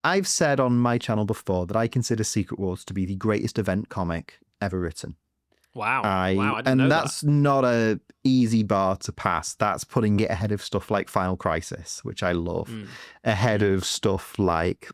I've said on my channel before that I consider Secret Wars to be the greatest event comic ever written. Wow. Wow, I didn't know that's not a easy bar to pass. That's putting it ahead of stuff like Final Crisis, which I love, ahead of stuff like,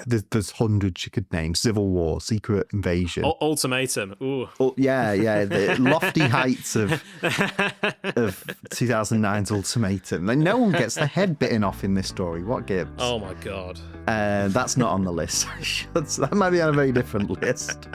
there's hundreds you could name: Civil War, Secret Invasion, Ultimatum. Ooh. The lofty heights of 2009's Ultimatum. Like, no one gets their head bitten off in this story. What gives? Oh my god. That's not on the list. That might be on a very different list.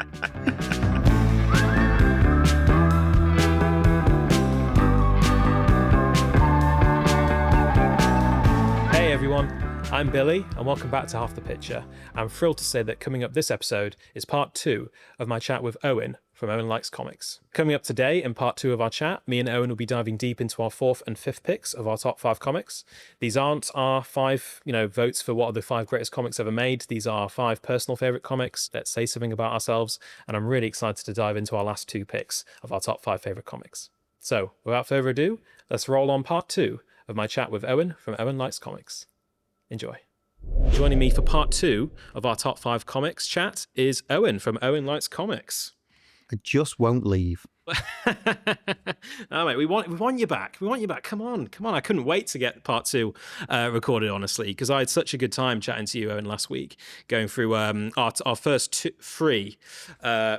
Hey everyone, I'm Billy and welcome back to Half the Picture. I'm thrilled to say that coming up this episode is part 2 of my chat with Owen from Owen Likes Comics. Coming up today in part 2 of our chat, me and Owen will be diving deep into our 4th and 5th picks of our top 5 comics. These aren't our 5, votes for what are the 5 greatest comics ever made. These are our 5 personal favourite comics that say something about ourselves, and I'm really excited to dive into our last 2 picks of our top 5 favourite comics. So, without further ado, let's roll on part 2 of my chat with Owen from Owen Likes Comics. Enjoy. Joining me for part 2 of our top 5 comics chat is Owen from Owen Likes Comics. I just won't leave. Oh, mate, we want you back. We want you back. Come on. I couldn't wait to get part 2 recorded, honestly, because I had such a good time chatting to you, Owen, last week, going through our first 3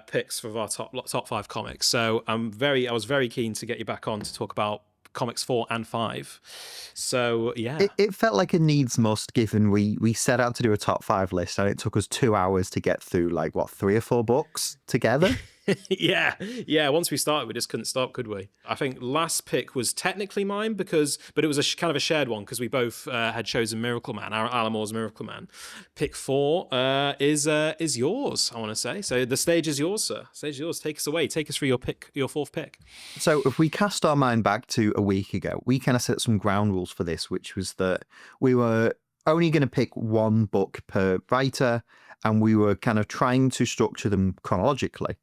picks for our top 5 comics. So I was very keen to get you back on to talk about comics 4 and 5. So yeah, it felt like a needs must, given we set out to do a top 5 list and it took us 2 hours to get through 3 or 4 books together. yeah. Once we started, we just couldn't stop, could we? I think last pick was technically mine but it was kind of a shared one because we both had chosen Miracle Man, Alan Moore's Miracle Man. Pick 4 is yours, I want to say. So the stage is yours, sir. Stage is yours. Take us away. Take us through your 4th pick. So if we cast our mind back to a week ago, we kind of set some ground rules for this, which was that we were only going to pick 1 book per writer, and we were kind of trying to structure them chronologically.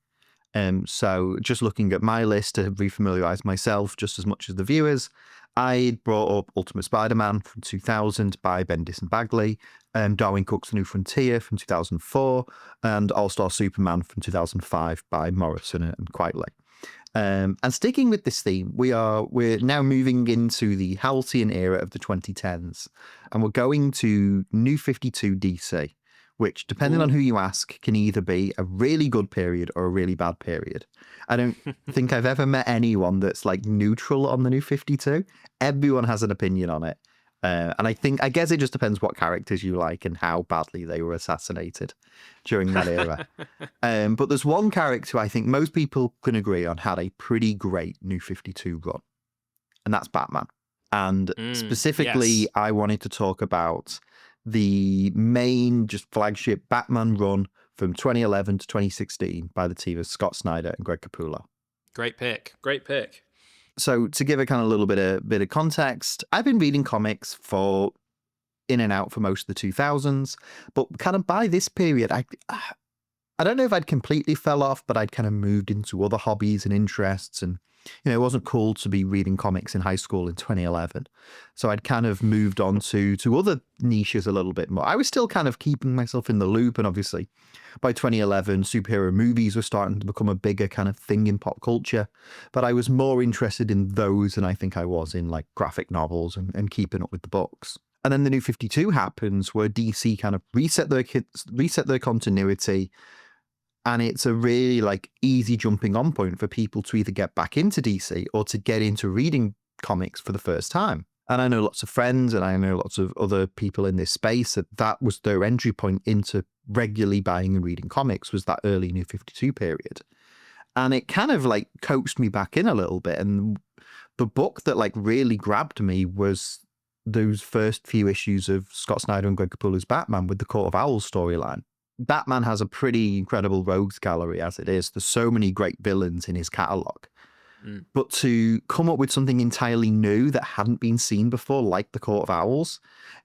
So just looking at my list to refamiliarize myself just as much as the viewers, I brought up Ultimate Spider-Man from 2000 by Bendis and Bagley, Darwin Cook's The New Frontier from 2004, and All-Star Superman from 2005 by Morrison and Quitely. And sticking with this theme, we're now moving into the halcyon era of the 2010s, and we're going to New 52 DC, which, depending on who you ask, can either be a really good period or a really bad period. I don't think I've ever met anyone that's neutral on the New 52. Everyone has an opinion on it. And I guess it just depends what characters you like and how badly they were assassinated during that era. But there's one character who I think most people can agree on had a pretty great New 52 run, and that's Batman. And specifically, yes, I wanted to talk about the main, just flagship Batman run from 2011 to 2016 by the team of Scott Snyder and Greg Capullo. Great pick. So to give a kind of little bit of context, I've been reading comics for in and out for most of the 2000s, but kind of by this period, I don't know if I'd completely fell off, but I'd kind of moved into other hobbies and interests, and it wasn't cool to be reading comics in high school in 2011. So I'd kind of moved on to other niches a little bit more. I was still kind of keeping myself in the loop, and obviously by 2011, superhero movies were starting to become a bigger kind of thing in pop culture. But I was more interested in those than I think I was in graphic novels and keeping up with the books. And then the New 52 happens, where DC kind of reset their continuity. And it's a really easy jumping on point for people to either get back into DC or to get into reading comics for the first time. And I know lots of friends and I know lots of other people in this space that was their entry point into regularly buying and reading comics, was that early New 52 period. And it kind of coaxed me back in a little bit. And the book that really grabbed me was those first few issues of Scott Snyder and Greg Capullo's Batman with the Court of Owls storyline. Batman has a pretty incredible rogues gallery as it is. There's so many great villains in his catalogue. But to come up with something entirely new that hadn't been seen before, like the Court of Owls,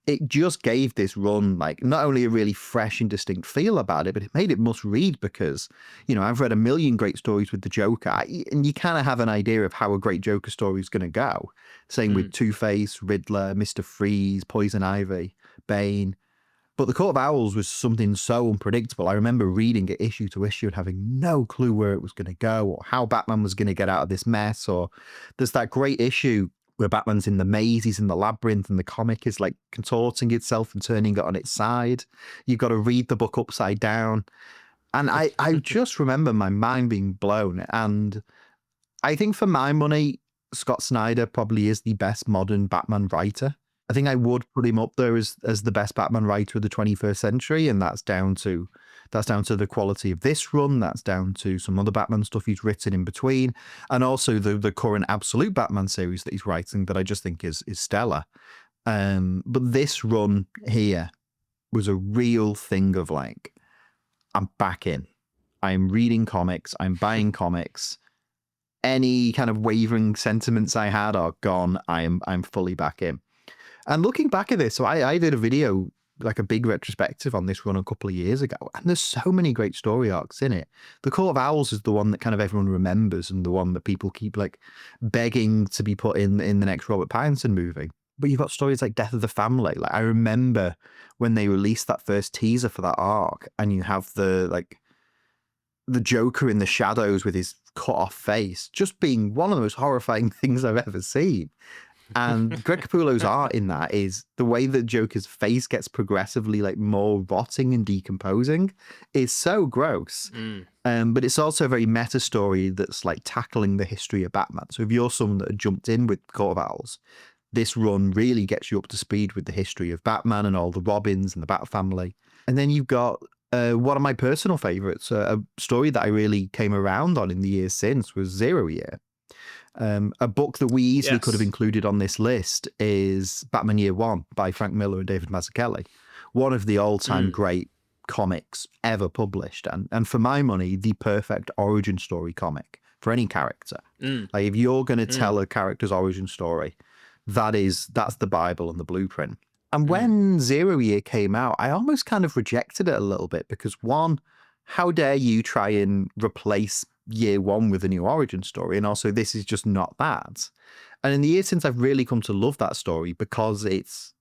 it just gave this run not only a really fresh and distinct feel about it, but it made it must read because, I've read a million great stories with the Joker, and you kind of have an idea of how a great Joker story is going to go. Same with Two-Face, Riddler, Mr. Freeze, Poison Ivy, Bane. But the Court of Owls was something so unpredictable. I remember reading it issue to issue and having no clue where it was going to go or how Batman was going to get out of this mess. Or there's that great issue where Batman's in the maze, he's in the labyrinth, and the comic is like contorting itself and turning it on its side. You've got to read the book upside down. And I just remember my mind being blown. And I think for my money, Scott Snyder probably is the best modern Batman writer. I think I would put him up there as the best Batman writer of the 21st century, and that's down to the quality of this run. That's down to some other Batman stuff he's written in between, and also the current Absolute Batman series that he's writing that I just think is stellar. But this run here was a real thing of like, I'm back in. I'm reading comics. I'm buying comics. Any kind of wavering sentiments I had are gone. I'm fully back in. And looking back at this, so I did a video, like a big retrospective on this run a couple of years ago, and there's so many great story arcs in it. The Court of Owls is the one that kind of everyone remembers and the one that people keep like begging to be put in the next Robert Pattinson movie. But you've got stories like Death of the Family. Like I remember when they released that first teaser for that arc, and you have the Joker in the shadows with his cut off face, just being one of the most horrifying things I've ever seen. And Greg Capullo's art in that is the way that Joker's face gets progressively like more rotting and decomposing is so gross. But it's also a very meta story that's like tackling the history of Batman. So if you're someone that had jumped in with Court of Owls, this run really gets you up to speed with the history of Batman and all the Robins and the Bat family. And then you've got one of my personal favorites, a story that I really came around on in the years since was Zero Year. A book that we easily could have included on this list is Batman Year One by Frank Miller and David Mazzucchelli, one of the all-time great comics ever published, and for my money, the perfect origin story comic for any character. Like if you're going to tell a character's origin story, that's the Bible and the blueprint. And when Zero Year came out, I almost kind of rejected it a little bit because one, how dare you try and replace Year One with a new origin story? And also, this is just not that. And in the years since, I've really come to love that story because it's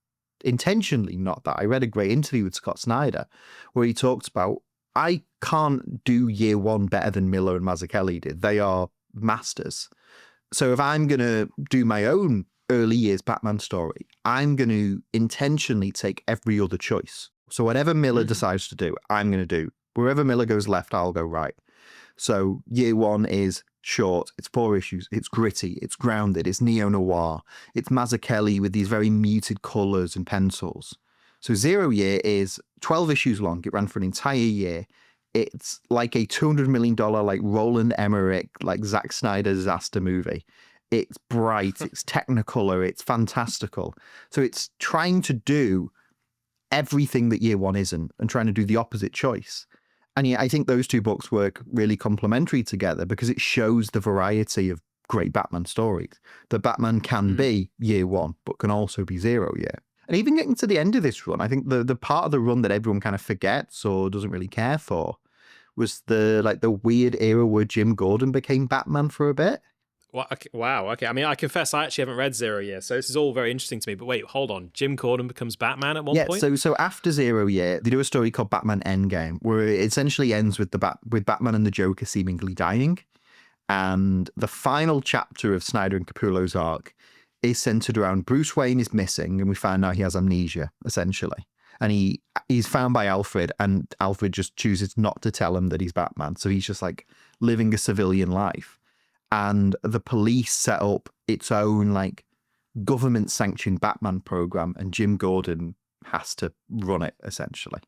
intentionally not that. I read a great interview with Scott Snyder where he talked about, I can't do Year One better than Miller and Mazzucchelli did. They are masters. So if I'm going to do my own early years Batman story, I'm going to intentionally take every other choice. So whatever Miller decides to do, I'm going to do. Wherever Miller goes left, I'll go right. So Year One is short, it's 4 issues, it's gritty, it's grounded, it's neo-noir, it's Mazzucchelli with these very muted colours and pencils. So Zero Year is 12 issues long, it ran for an entire year. It's like a $200 million like Roland Emmerich, like Zack Snyder disaster movie. It's bright, it's technicolor, it's fantastical. So it's trying to do everything that Year One isn't and trying to do the opposite choice. And yeah, I think those two books work really complementary together because it shows the variety of great Batman stories. That Batman can be Year One, but can also be Zero Year. And even getting to the end of this run, I think the part of the run that everyone kind of forgets or doesn't really care for was the weird era where Jim Gordon became Batman for a bit. Wow. Okay. I mean, I confess I actually haven't read Zero Year, so this is all very interesting to me. But wait, hold on. Jim Gordon becomes Batman at one point? Yeah, so after Zero Year, they do a story called Batman Endgame, where it essentially ends with with Batman and the Joker seemingly dying. And the final chapter of Snyder and Capullo's arc is centered around Bruce Wayne is missing, and we find out he has amnesia, essentially. And he's found by Alfred, and Alfred just chooses not to tell him that he's Batman. So he's just like living a civilian life. And the police set up its own like government sanctioned Batman program, and Jim Gordon has to run it essentially.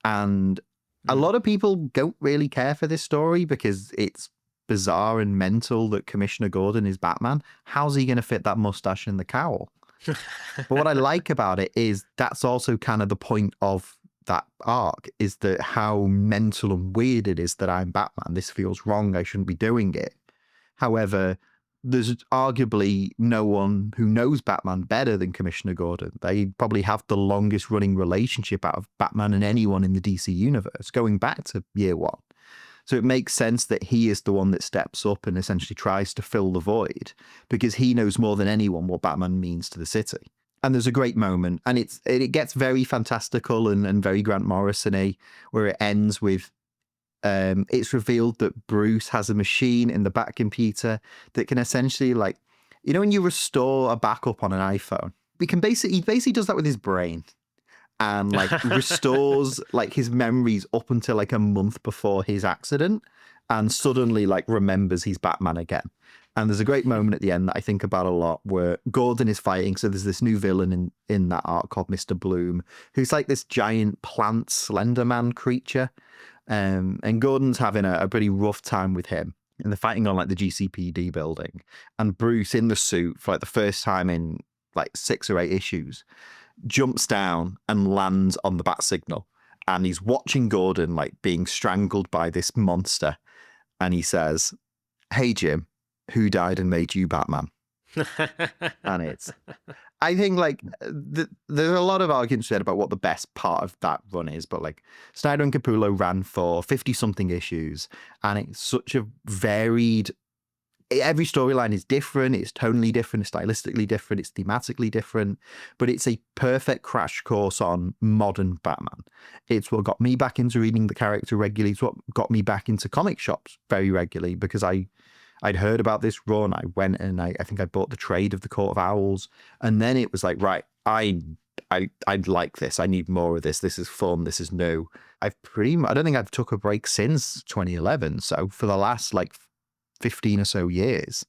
And a lot of people don't really care for this story because it's bizarre and mental that Commissioner Gordon is Batman. How's he going to fit that mustache and the cowl? But what I like about it is that's also kind of the point of that arc, is that how mental and weird it is that I'm Batman. This feels wrong. I shouldn't be doing it. However, there's arguably no one who knows Batman better than Commissioner Gordon. They probably have the longest running relationship out of Batman and anyone in the DC universe, going back to Year One. So it makes sense that he is the one that steps up and essentially tries to fill the void because he knows more than anyone what Batman means to the city. And there's a great moment, and it gets very fantastical and very Grant Morrison-y, where it ends with it's revealed that Bruce has a machine in the back computer that can essentially, like, when you restore a backup on an iPhone, he basically does that with his brain, and like restores like his memories up until like a month before his accident, and suddenly like remembers he's Batman again. And there's a great moment at the end that I think about a lot, where Gordon is fighting. So there's this new villain in that arc called Mr. Bloom, who's like this giant plant Slender Man creature. And Gordon's having a pretty rough time with him. And they're fighting on like the GCPD building. And Bruce, in the suit for like the first time in like 6 or 8 issues, jumps down and lands on the bat signal. And he's watching Gordon like being strangled by this monster. And he says, "Hey, Jim, who died and made you Batman?" And I think like there's a lot of arguments said about what the best part of that run is, but like Snyder and Capullo ran for 50 something issues, and it's such a varied. Every storyline is different. It's tonally different. It's stylistically different. It's thematically different. But it's a perfect crash course on modern Batman. It's what got me back into reading the character regularly. It's what got me back into comic shops very regularly, because I'd heard about this run. I went and I think I bought the trade of the Court of Owls, and then it was like, right, I'd like this. I need more of this. This is fun. This is new. I don't think I've took a break since 2011. So for the last like 15 or so years,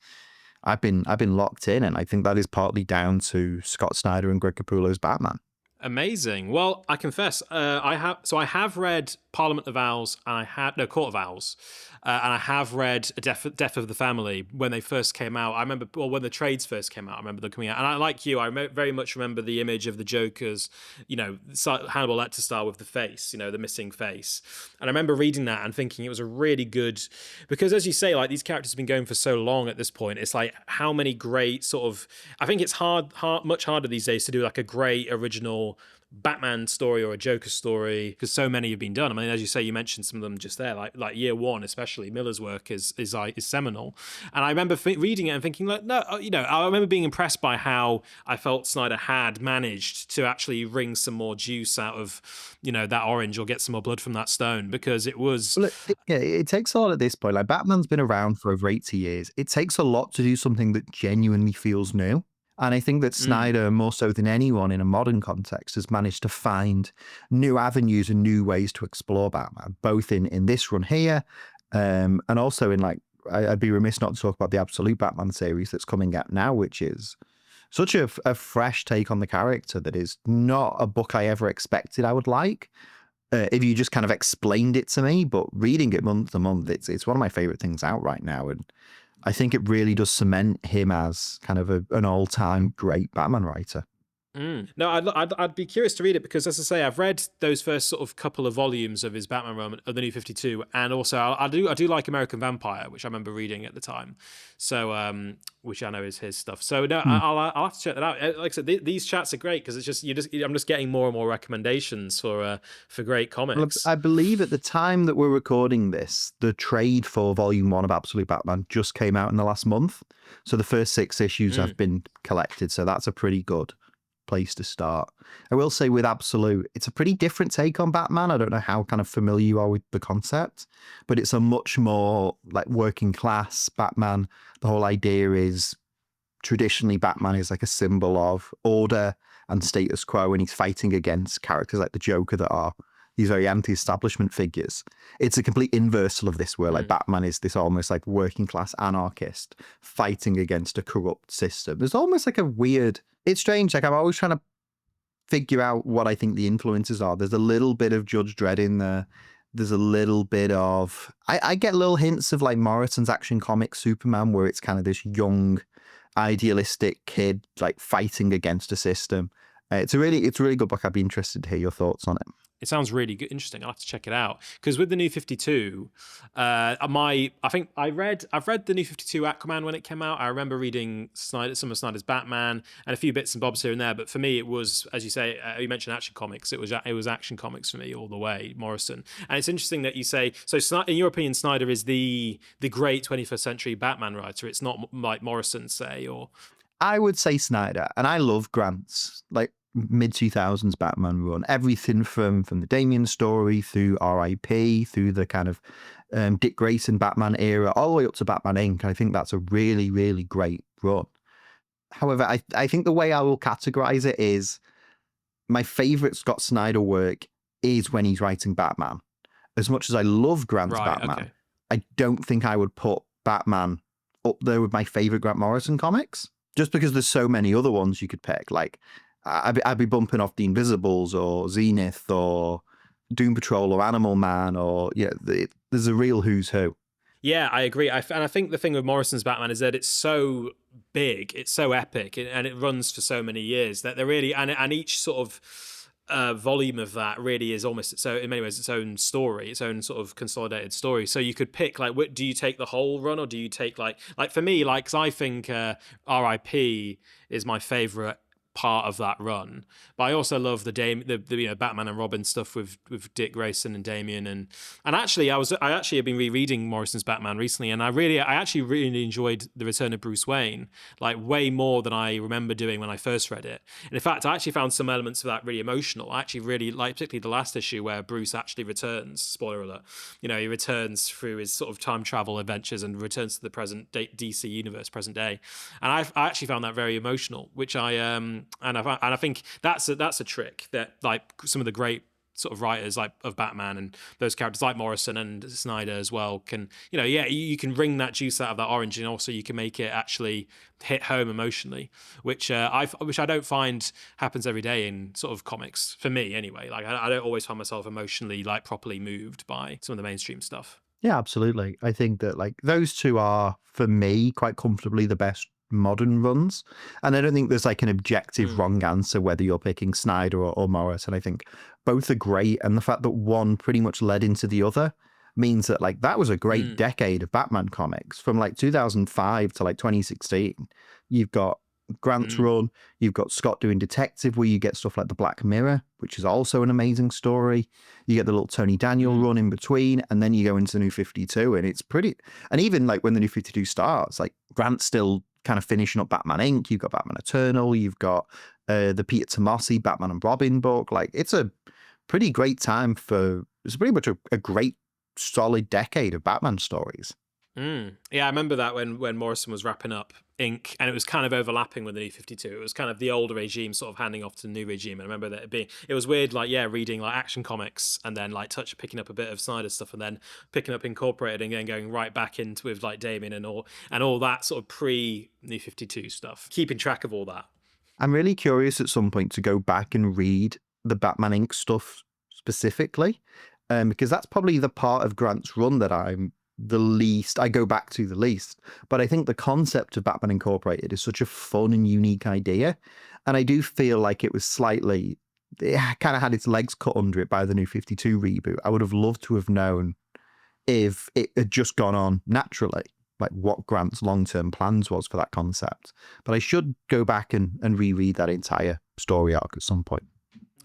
I've been locked in, and I think that is partly down to Scott Snyder and Greg Capullo's Batman. Amazing. Well, I confess, I have read Parliament of Owls, and Court of Owls, and I have read Death of the Family when they first came out. I remember, well, when the trades first came out, I remember them coming out, and I, like you, very much remember the image of the Joker's, Hannibal Lecter style with the face, the missing face, and I remember reading that and thinking it was a really good, because as you say, like these characters have been going for so long at this point. It's like how many great sort of, I think it's much harder these days to do like a great original Batman story or a Joker story, because so many have been done. I mean, as you say, you mentioned some of them just there, like Year One, especially Miller's work is seminal. And I remember reading it and thinking, like, no, I remember being impressed by how I felt Snyder had managed to actually wring some more juice out of, that orange, or get some more blood from that stone, because it was. Well, it takes a lot at this point. Like Batman's been around for over 80 years. It takes a lot to do something that genuinely feels new. And I think that Snyder, more so than anyone in a modern context, has managed to find new avenues and new ways to explore Batman, both in this run here, and also in like, I'd be remiss not to talk about the Absolute Batman series that's coming out now, which is such a fresh take on the character that is not a book I ever expected I would like. If you just kind of explained it to me, but reading it month to month, it's one of my favorite things out right now. And I think it really does cement him as kind of an all-time great Batman writer. No, I'd be curious to read it, because, as I say, I've read those first sort of couple of volumes of his Batman run of the New 52, and also I do like American Vampire, which I remember reading at the time, so which I know is his stuff. So no, I'll have to check that out. Like I said, these chats are great, because it's just I'm just getting more and more recommendations for great comics. Well, I believe at the time that we're recording this, the trade for Volume 1 of Absolute Batman just came out in the last month, so the first 6 issues have been collected. So that's a pretty good place to start. I will say with Absolute, it's a pretty different take on Batman. I don't know how kind of familiar you are with the concept, but it's a much more like working class Batman. The whole idea is traditionally Batman is like a symbol of order and status quo, and he's fighting against characters like the Joker that are these very anti-establishment figures. It's a complete inversal of this, where like Batman is this almost like working class anarchist fighting against a corrupt system. There's almost like a weird, it's strange. Like I'm always trying to figure out what I think the influences are. There's a little bit of Judge Dredd in there. There's a little bit of, I get little hints of like Morrison's Action Comics Superman, where it's kind of this young, idealistic kid like fighting against a system. It's a really good book. I'd be interested to hear your thoughts on it. It sounds really good, interesting. I'll have to check it out, because with the New 52, I think I've read the New 52 Aquaman when it came out. I remember reading some of Snyder's Batman and a few bits and bobs here and there. But for me, it was, as you say, you mentioned Action Comics. It was Action Comics for me all the way, Morrison. And it's interesting that you say, so in your opinion, Snyder is the great 21st century Batman writer. It's not like Morrison, say, or. I would say Snyder, and I love Grant's like mid 2000s Batman run. Everything from the Damian story through R.I.P. through the kind of Dick Grayson Batman era, all the way up to Batman Inc. I think that's a really, really great run. However, I think the way I will categorize it is my favorite Scott Snyder work is when he's writing Batman. As much as I love Grant's Batman, okay. I don't think I would put Batman up there with my favorite Grant Morrison comics, just because there's so many other ones you could pick. Like, I'd be bumping off The Invisibles or Zenith or Doom Patrol or Animal Man or, there's a real who's who. Yeah, I agree. And I think the thing with Morrison's Batman is that it's so big, it's so epic, and it runs for so many years that they're really, and each sort of volume of that really is almost, so in many ways, its own story, its own sort of consolidated story. So you could pick, like, do you take the whole run, or do you take like for me, like, 'cause I think R.I.P. is my favorite part of that run, but I also love the Batman and Robin stuff with Dick Grayson and Damian, and actually I actually have been rereading Morrison's Batman recently, and I actually really enjoyed the return of Bruce Wayne, like, way more than I remember doing when I first read it. And in fact, I actually found some elements of that really emotional. I actually really like particularly the last issue where Bruce actually returns, spoiler alert, he returns through his sort of time travel adventures and returns to the present DC universe, present day, and I actually found that very emotional, which and I think that's a trick that, like, some of the great sort of writers like of Batman and those characters like Morrison and Snyder as well can, you can wring that juice out of that orange, and also you can make it actually hit home emotionally, which I don't find happens every day in sort of comics, for me anyway. Like, I don't always find myself emotionally, like, properly moved by some of the mainstream stuff. Yeah, absolutely. I think that, like, those two are, for me, quite comfortably the best modern runs. And I don't think there's like an objective wrong answer whether you're picking Snyder or Morris. And I think both are great. And the fact that one pretty much led into the other means that, like, that was a great decade of Batman comics from like 2005 to like 2016. You've got Grant's run, you've got Scott doing Detective, where you get stuff like The Black Mirror, which is also an amazing story. You get the little Tony Daniel run in between, and then you go into New 52, and it's pretty. And even like when the New 52 starts, like, Grant's still kind of finishing up Batman Inc. You've got Batman Eternal, you've got the Peter Tomasi Batman and Robin book. Like, it's a pretty great time it's pretty much a great solid decade of Batman stories. Yeah, I remember that when Morrison was wrapping up Inc., and it was kind of overlapping with the New 52. It was kind of the older regime sort of handing off to the new regime. And I remember that it was weird, like, reading like Action Comics and then like picking up a bit of Snyder stuff, and then picking up Incorporated and then going right back into with like Damien and all that sort of pre New 52 stuff. Keeping track of all that. I'm really curious at some point to go back and read the Batman Inc. stuff specifically, because that's probably the part of Grant's run that I go back to the least. But I think the concept of Batman Incorporated is such a fun and unique idea. And I do feel like it kind of had its legs cut under it by the New 52 reboot. I would have loved to have known if it had just gone on naturally, like what Grant's long-term plans was for that concept. But I should go back and reread that entire story arc at some point.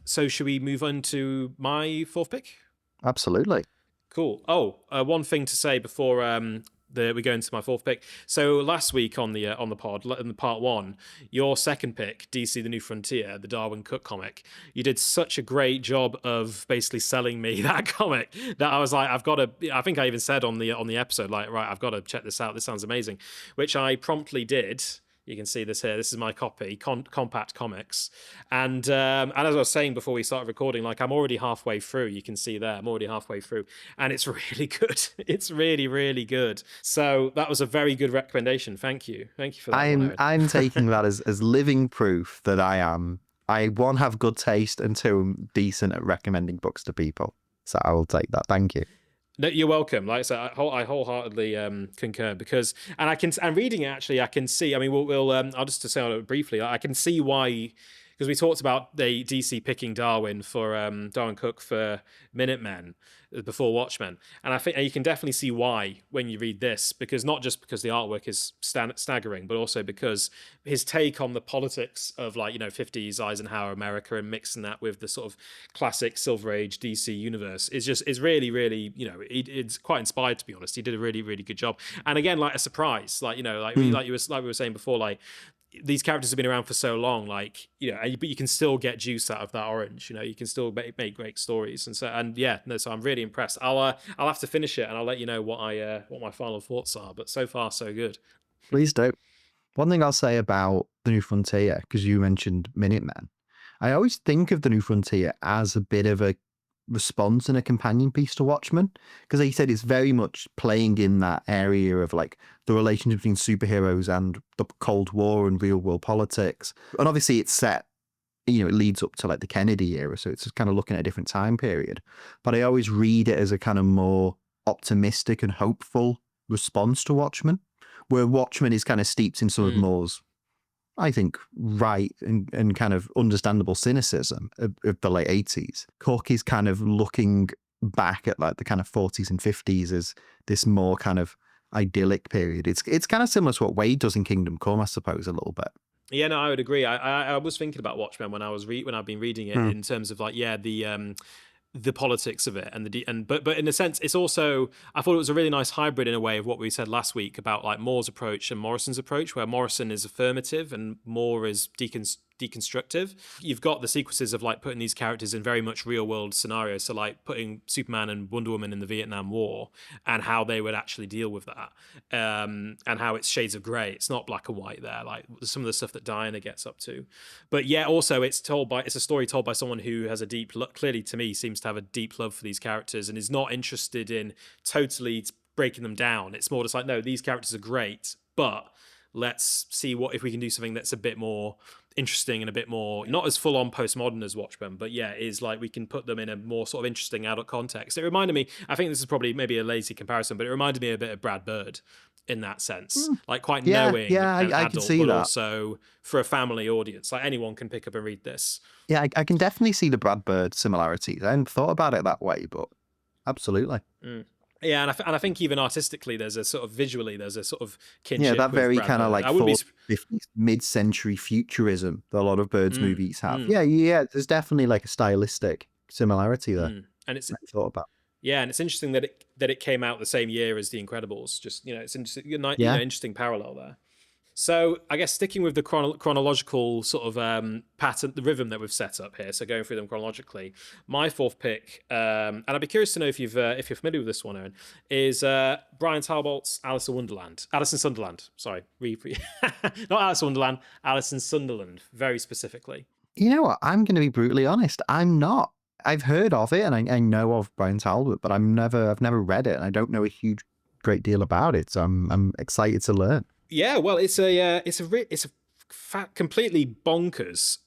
So should we move on to my fourth pick? Absolutely. Cool. One thing to say before we go into my fourth pick. So last week on the pod, in the part one, your second pick, DC: The New Frontier, the Darwin Cook comic, you did such a great job of basically selling me that comic that I was like, I think I even said on the episode, like, right, I've got to check this out. This sounds amazing, which I promptly did. You can see this here. This is my copy, Compact Comics. And as I was saying before we started recording, like, I'm already halfway through. You can see there, I'm already halfway through. And it's really good. It's really, really good. So that was a very good recommendation. Thank you. Thank you for that. I'm taking that as living proof that I, one, have good taste, and two, am decent at recommending books to people. So I will take that. Thank you. No, you're welcome. Like I said, I wholeheartedly concur, because, and reading it, actually, I can see. I mean, I'll just to say on it briefly. I can see why, because we talked about the DC picking Darwin Cook for Minutemen before Watchmen, and I think you can definitely see why when you read this, because not just because the artwork is staggering, but also because his take on the politics of, like, 50s Eisenhower America and mixing that with the sort of classic Silver Age DC universe is really, really, it's quite inspired, to be honest. He did a really, really good job, and again, like, a surprise, like, like we were saying before, like, these characters have been around for so long, like, but you can still get juice out of that orange. You can still make great stories, and so so I'm really impressed. I'll have to finish it, and I'll let you know what my final thoughts are. But so far, so good. Please do. One thing I'll say about The New Frontier, because you mentioned Minutemen, I always think of The New Frontier as a bit of a response and a companion piece to Watchmen, because like you said, it's very much playing in that area of like the relationship between superheroes and the Cold War and real world politics. And obviously it's set, it leads up to like the Kennedy era, so it's just kind of looking at a different time period. But I always read it as a kind of more optimistic and hopeful response to Watchmen, where Watchmen is kind of steeped in some of Moore's, I think, right and kind of understandable cynicism of the late 80s. Cook is kind of looking back at like the kind of 40s and 50s as this more kind of idyllic period. It's kind of similar to what Wade does in Kingdom Come, I suppose, a little bit. Yeah, no, I would agree. I was thinking about Watchmen when I've been reading it in terms of like the politics of it but in a sense it's also, I thought it was a really nice hybrid in a way of what we said last week about like Moore's approach and Morrison's approach, where Morrison is affirmative and Moore is deconstructive. You've got the sequences of like putting these characters in very much real world scenarios, so like putting Superman and Wonder Woman in the Vietnam War and how they would actually deal with that, and how it's shades of grey. It's not black and white there, like some of the stuff that Diana gets up to. But yeah, also it's a story told by someone who has clearly to me seems to have a deep love for these characters and is not interested in totally breaking them down. It's more just like, no, these characters are great, but let's see if we can do something that's a bit more interesting and a bit more not as full on postmodern as Watchmen, but is like we can put them in a more sort of interesting adult context. It reminded me, I think this is probably maybe a lazy comparison, but it reminded me a bit of Brad Bird in that sense, like quite knowing and I adult, can see but that. Also for a family audience, like anyone can pick up and read this. Yeah, I can definitely see the Brad Bird similarities. I hadn't thought about it that way, but absolutely. Yeah, and I think even artistically, there's a sort of kinship. Yeah, that very kind of like 40s, 50s, mid-century futurism that a lot of Bird's movies have. Yeah, there's definitely like a stylistic similarity there. And it's thought about. Yeah, and it's interesting that it came out the same year as The Incredibles. Just it's interesting, interesting parallel there. So I guess sticking with the chronological sort of pattern, the rhythm that we've set up here, so going through them chronologically, my fourth pick, and I'd be curious to know if you're familiar with this one, Aaron, is Brian Talbolt's Alice in Sunderland. Sorry, not Alice in Wonderland, Alice in Sunderland, very specifically. You know what? I'm going to be brutally honest. I'm not. I've heard of it, and I know of Brian Talbot, but I've never read it, and I don't know a great deal about it. So I'm excited to learn. Yeah, well, it's a completely bonkers,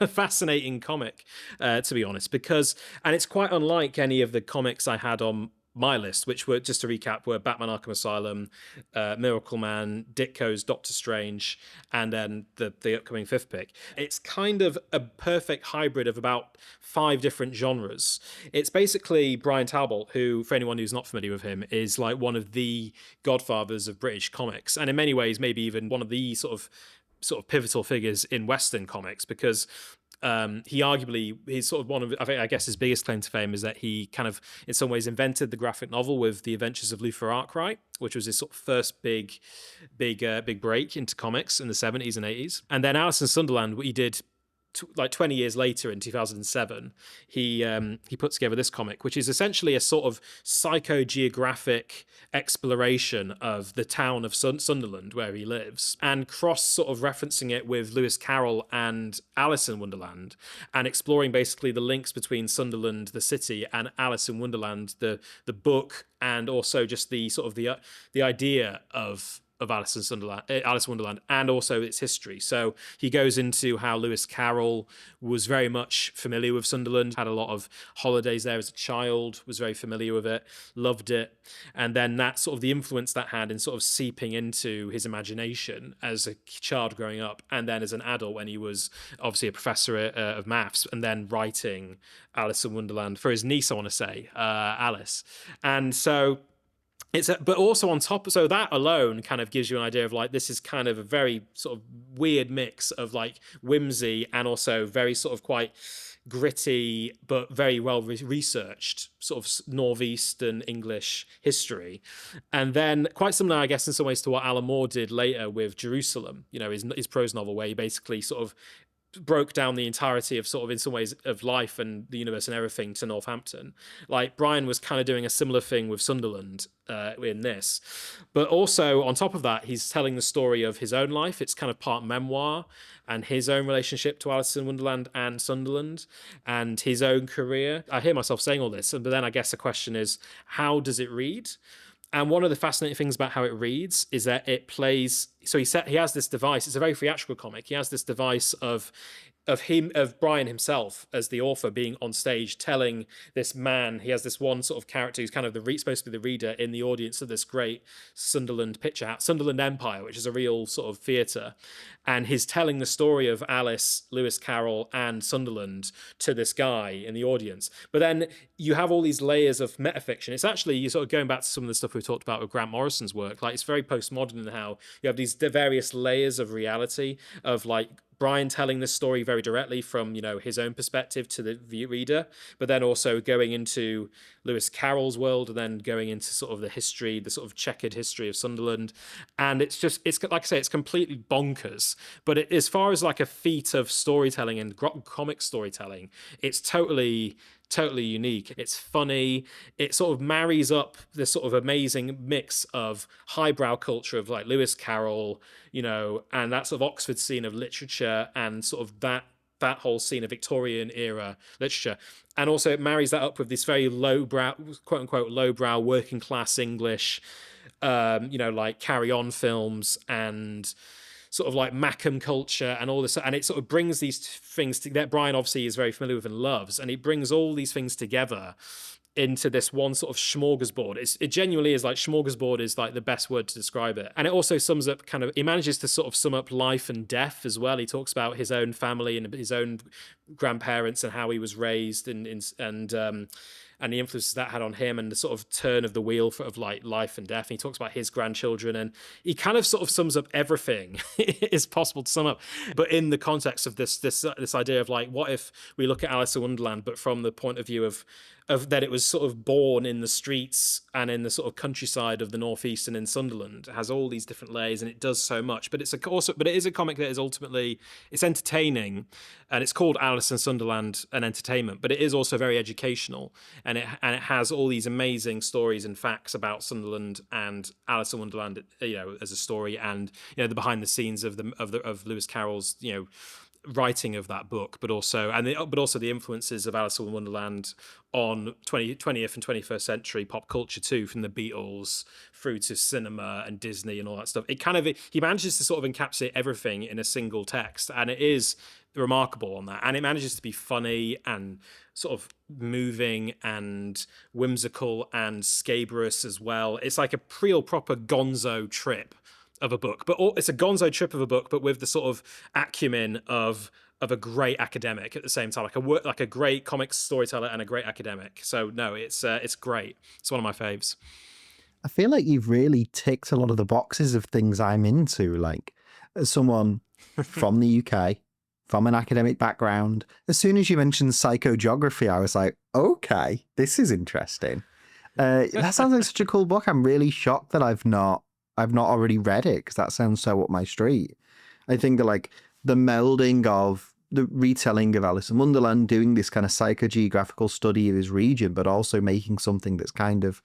fascinating comic, to be honest, and it's quite unlike any of the comics I had on my list, which were, just to recap, were Batman Arkham Asylum, Miracle Man, Ditko's Doctor Strange, and then the upcoming fifth pick. It's kind of a perfect hybrid of about 5 different genres. It's basically Brian Talbot, who, for anyone who's not familiar with him, is like one of the godfathers of British comics, and in many ways maybe even one of the sort of pivotal figures in Western comics, because he's sort of one of, I guess his biggest claim to fame is that he kind of in some ways invented the graphic novel with The Adventures of Luther Arkwright, which was his sort of first big break into comics in the 70s and 80s. And then Alice in Sunderland, what he did like 20 years later in 2007, he put together this comic, which is essentially a sort of psychogeographic exploration of the town of Sunderland where he lives, and cross sort of referencing it with Lewis Carroll and Alice in Wonderland, and exploring basically the links between Sunderland the city and Alice in Wonderland the book, and also just the sort of the idea of Alice in Wonderland, and also its history. So he goes into how Lewis Carroll was very much familiar with Sunderland, had a lot of holidays there as a child, was very familiar with it, loved it, and then that sort of the influence that had in sort of seeping into his imagination as a child growing up, and then as an adult when he was obviously a professor of maths, and then writing Alice in Wonderland for his niece, I want to say, Alice. And so but also on top, so that alone kind of gives you an idea of like, this is kind of a very sort of weird mix of like whimsy and also very sort of quite gritty but very well researched sort of northeastern English history. And then quite similar, I guess, in some ways to what Alan Moore did later with Jerusalem, his prose novel, where he basically sort of broke down the entirety of sort of, in some ways, of life and the universe and everything to Northampton. Like Brian was kind of doing a similar thing with Sunderland in this. But also on top of that, he's telling the story of his own life. It's kind of part memoir and his own relationship to Alice in Wonderland and Sunderland and his own career. I hear myself saying all this, but then I guess the question is, how does it read? And one of the fascinating things about how it reads is that it plays. So he has this device. It's a very theatrical comic. He has this device of Brian himself as the author being on stage telling this man. He has this one sort of character who's kind of supposed to be the reader in the audience of this great Sunderland picture house, Sunderland Empire, which is a real sort of theatre. And he's telling the story of Alice, Lewis Carroll, and Sunderland to this guy in the audience. But then you have all these layers of metafiction. It's actually, you're sort of going back to some of the stuff we've talked about with Grant Morrison's work. Like, it's very postmodern in how you have these various layers of reality, of like Brian telling this story very directly from, his own perspective to the reader, but then also going into Lewis Carroll's world and then going into sort of the history, the sort of checkered history of Sunderland. And it's like I say, it's completely bonkers. But as far as like a feat of storytelling and comic storytelling, it's totally unique. It's funny. It sort of marries up this sort of amazing mix of highbrow culture of like Lewis Carroll, and that sort of Oxford scene of literature and sort of that whole scene of Victorian era literature. And also it marries that up with this very lowbrow, quote unquote, lowbrow working class English, like Carry On films and sort of like Macam culture and all this, and it sort of brings these things that Brian obviously is very familiar with and loves, and it brings all these things together into this one sort of smorgasbord. It genuinely is like, smorgasbord is like the best word to describe it. And it also sums up he manages to sort of sum up life and death as well. He talks about his own family and his own grandparents and how he was raised and the influences that had on him and the sort of turn of the wheel of like life and death. And he talks about his grandchildren, and he kind of sort of sums up everything is possible to sum up, but in the context of this idea of like, what if we look at Alice in Wonderland, but from the point of view of that it was sort of born in the streets and in the sort of countryside of the Northeast and in Sunderland. It has all these different layers, and it does so much. But it is a comic that is ultimately, it's entertaining, and it's called Alice in Sunderland and Entertainment. But it is also very educational, and it has all these amazing stories and facts about Sunderland and Alice in Wonderland, as a story, and the behind the scenes of Lewis Carroll's writing of that book, but also the influences of Alice in Wonderland on 20th and 21st century pop culture too, from the Beatles through to cinema and Disney and all that stuff. He manages to sort of encapsulate everything in a single text, and it is remarkable on that. And it manages to be funny and sort of moving and whimsical and scabrous as well. It's like a real proper gonzo trip of a book, but it's a gonzo trip of a book, but with the sort of acumen of a great academic at the same time, like a great comics storyteller and a great academic. So no, it's great. It's one of my faves. I feel like you've really ticked a lot of the boxes of things I'm into. Like, as someone from the UK, from an academic background, as soon as you mentioned psychogeography, I was like, okay, this is interesting. That sounds like such a cool book. I'm really shocked that I've not already read it, because that sounds so up my street. I think that like the melding of the retelling of Alice in Wonderland, doing this kind of psychogeographical study of his region, but also making something that's kind of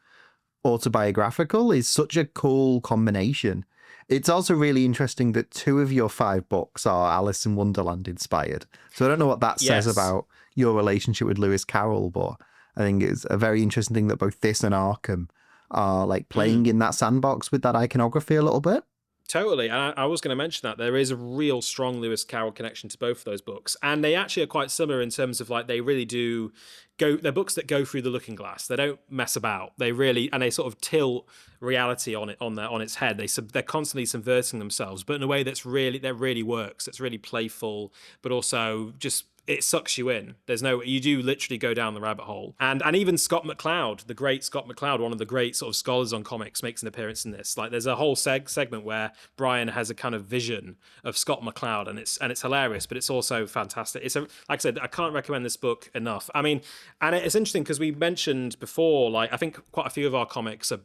autobiographical is such a cool combination. It's also really interesting that 2 of your 5 books are Alice in Wonderland inspired. So I don't know what that says about your relationship with Lewis Carroll, but I think it's a very interesting thing that both this and Arkham are like playing in that sandbox with that iconography a little bit. Totally. And I was going to mention that there is a real strong Lewis Carroll connection to both of those books. And they actually are quite similar in terms of like, they really do they're books that go through the looking glass. They don't mess about. They sort of tilt reality on its head. They're constantly subverting themselves, but in a way that really works. It's really playful, but also just it sucks you in. You do literally go down the rabbit hole. And even Scott McCloud, the great Scott McCloud, one of the great sort of scholars on comics, makes an appearance in this. Like, there's a whole segment where Brian has a kind of vision of Scott McCloud, and it's hilarious, but it's also fantastic. Like I said, I can't recommend this book enough. I mean, and it's interesting because we mentioned before, like, I think quite a few of our comics are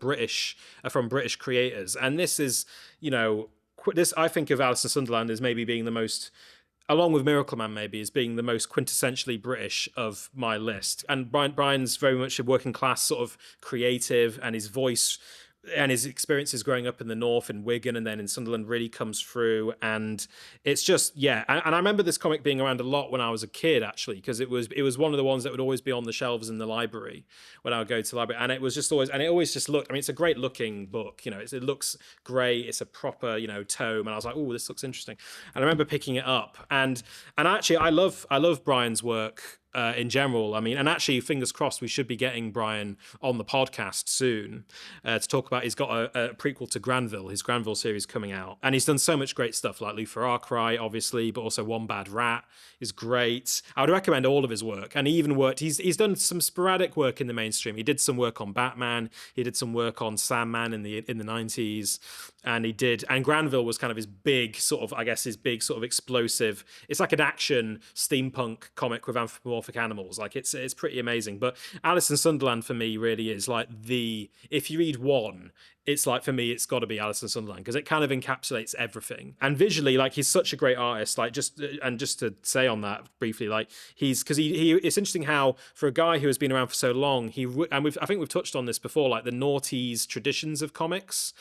from British creators, and this is, this, I think of Alice in Sunderland as maybe being the most, along with Miracle Man, maybe, as being the most quintessentially British of my list. And Brian's very much a working class sort of creative, and his voice and his experiences growing up in the north in Wigan and then in Sunderland really comes through. And it's just, yeah. And I remember this comic being around a lot when I was a kid, actually, because it was one of the ones that would always be on the shelves in the library when I would go to the library. And it was just always, and it always just looked, I mean, it's a great looking book, it looks great. It's a proper, tome. And I was like, oh, this looks interesting. And I remember picking it up. And actually, I love Brian's work in general. I mean, and actually, fingers crossed, we should be getting Brian on the podcast soon to talk about. He's got a prequel to Granville, his Granville series coming out, and he's done so much great stuff, like Lou Ferrar Cry, obviously, but also One Bad Rat is great. I would recommend all of his work, and he even worked. He's done some sporadic work in the mainstream. He did some work on Batman. He did some work on Sandman in the 90s, and Granville was kind of his big sort of explosive. It's like an action steampunk comic with anthropomorphic animals. Like, it's pretty amazing. But Alice in Sunderland for me really is like if you read one, it's like, for me, it's got to be Alice in Sunderland, because it kind of encapsulates everything. And visually, like, he's such a great artist. Like, just to say on that briefly, like, it's interesting how, for a guy who has been around for so long, I think we've touched on this before, like the noughties traditions of comics.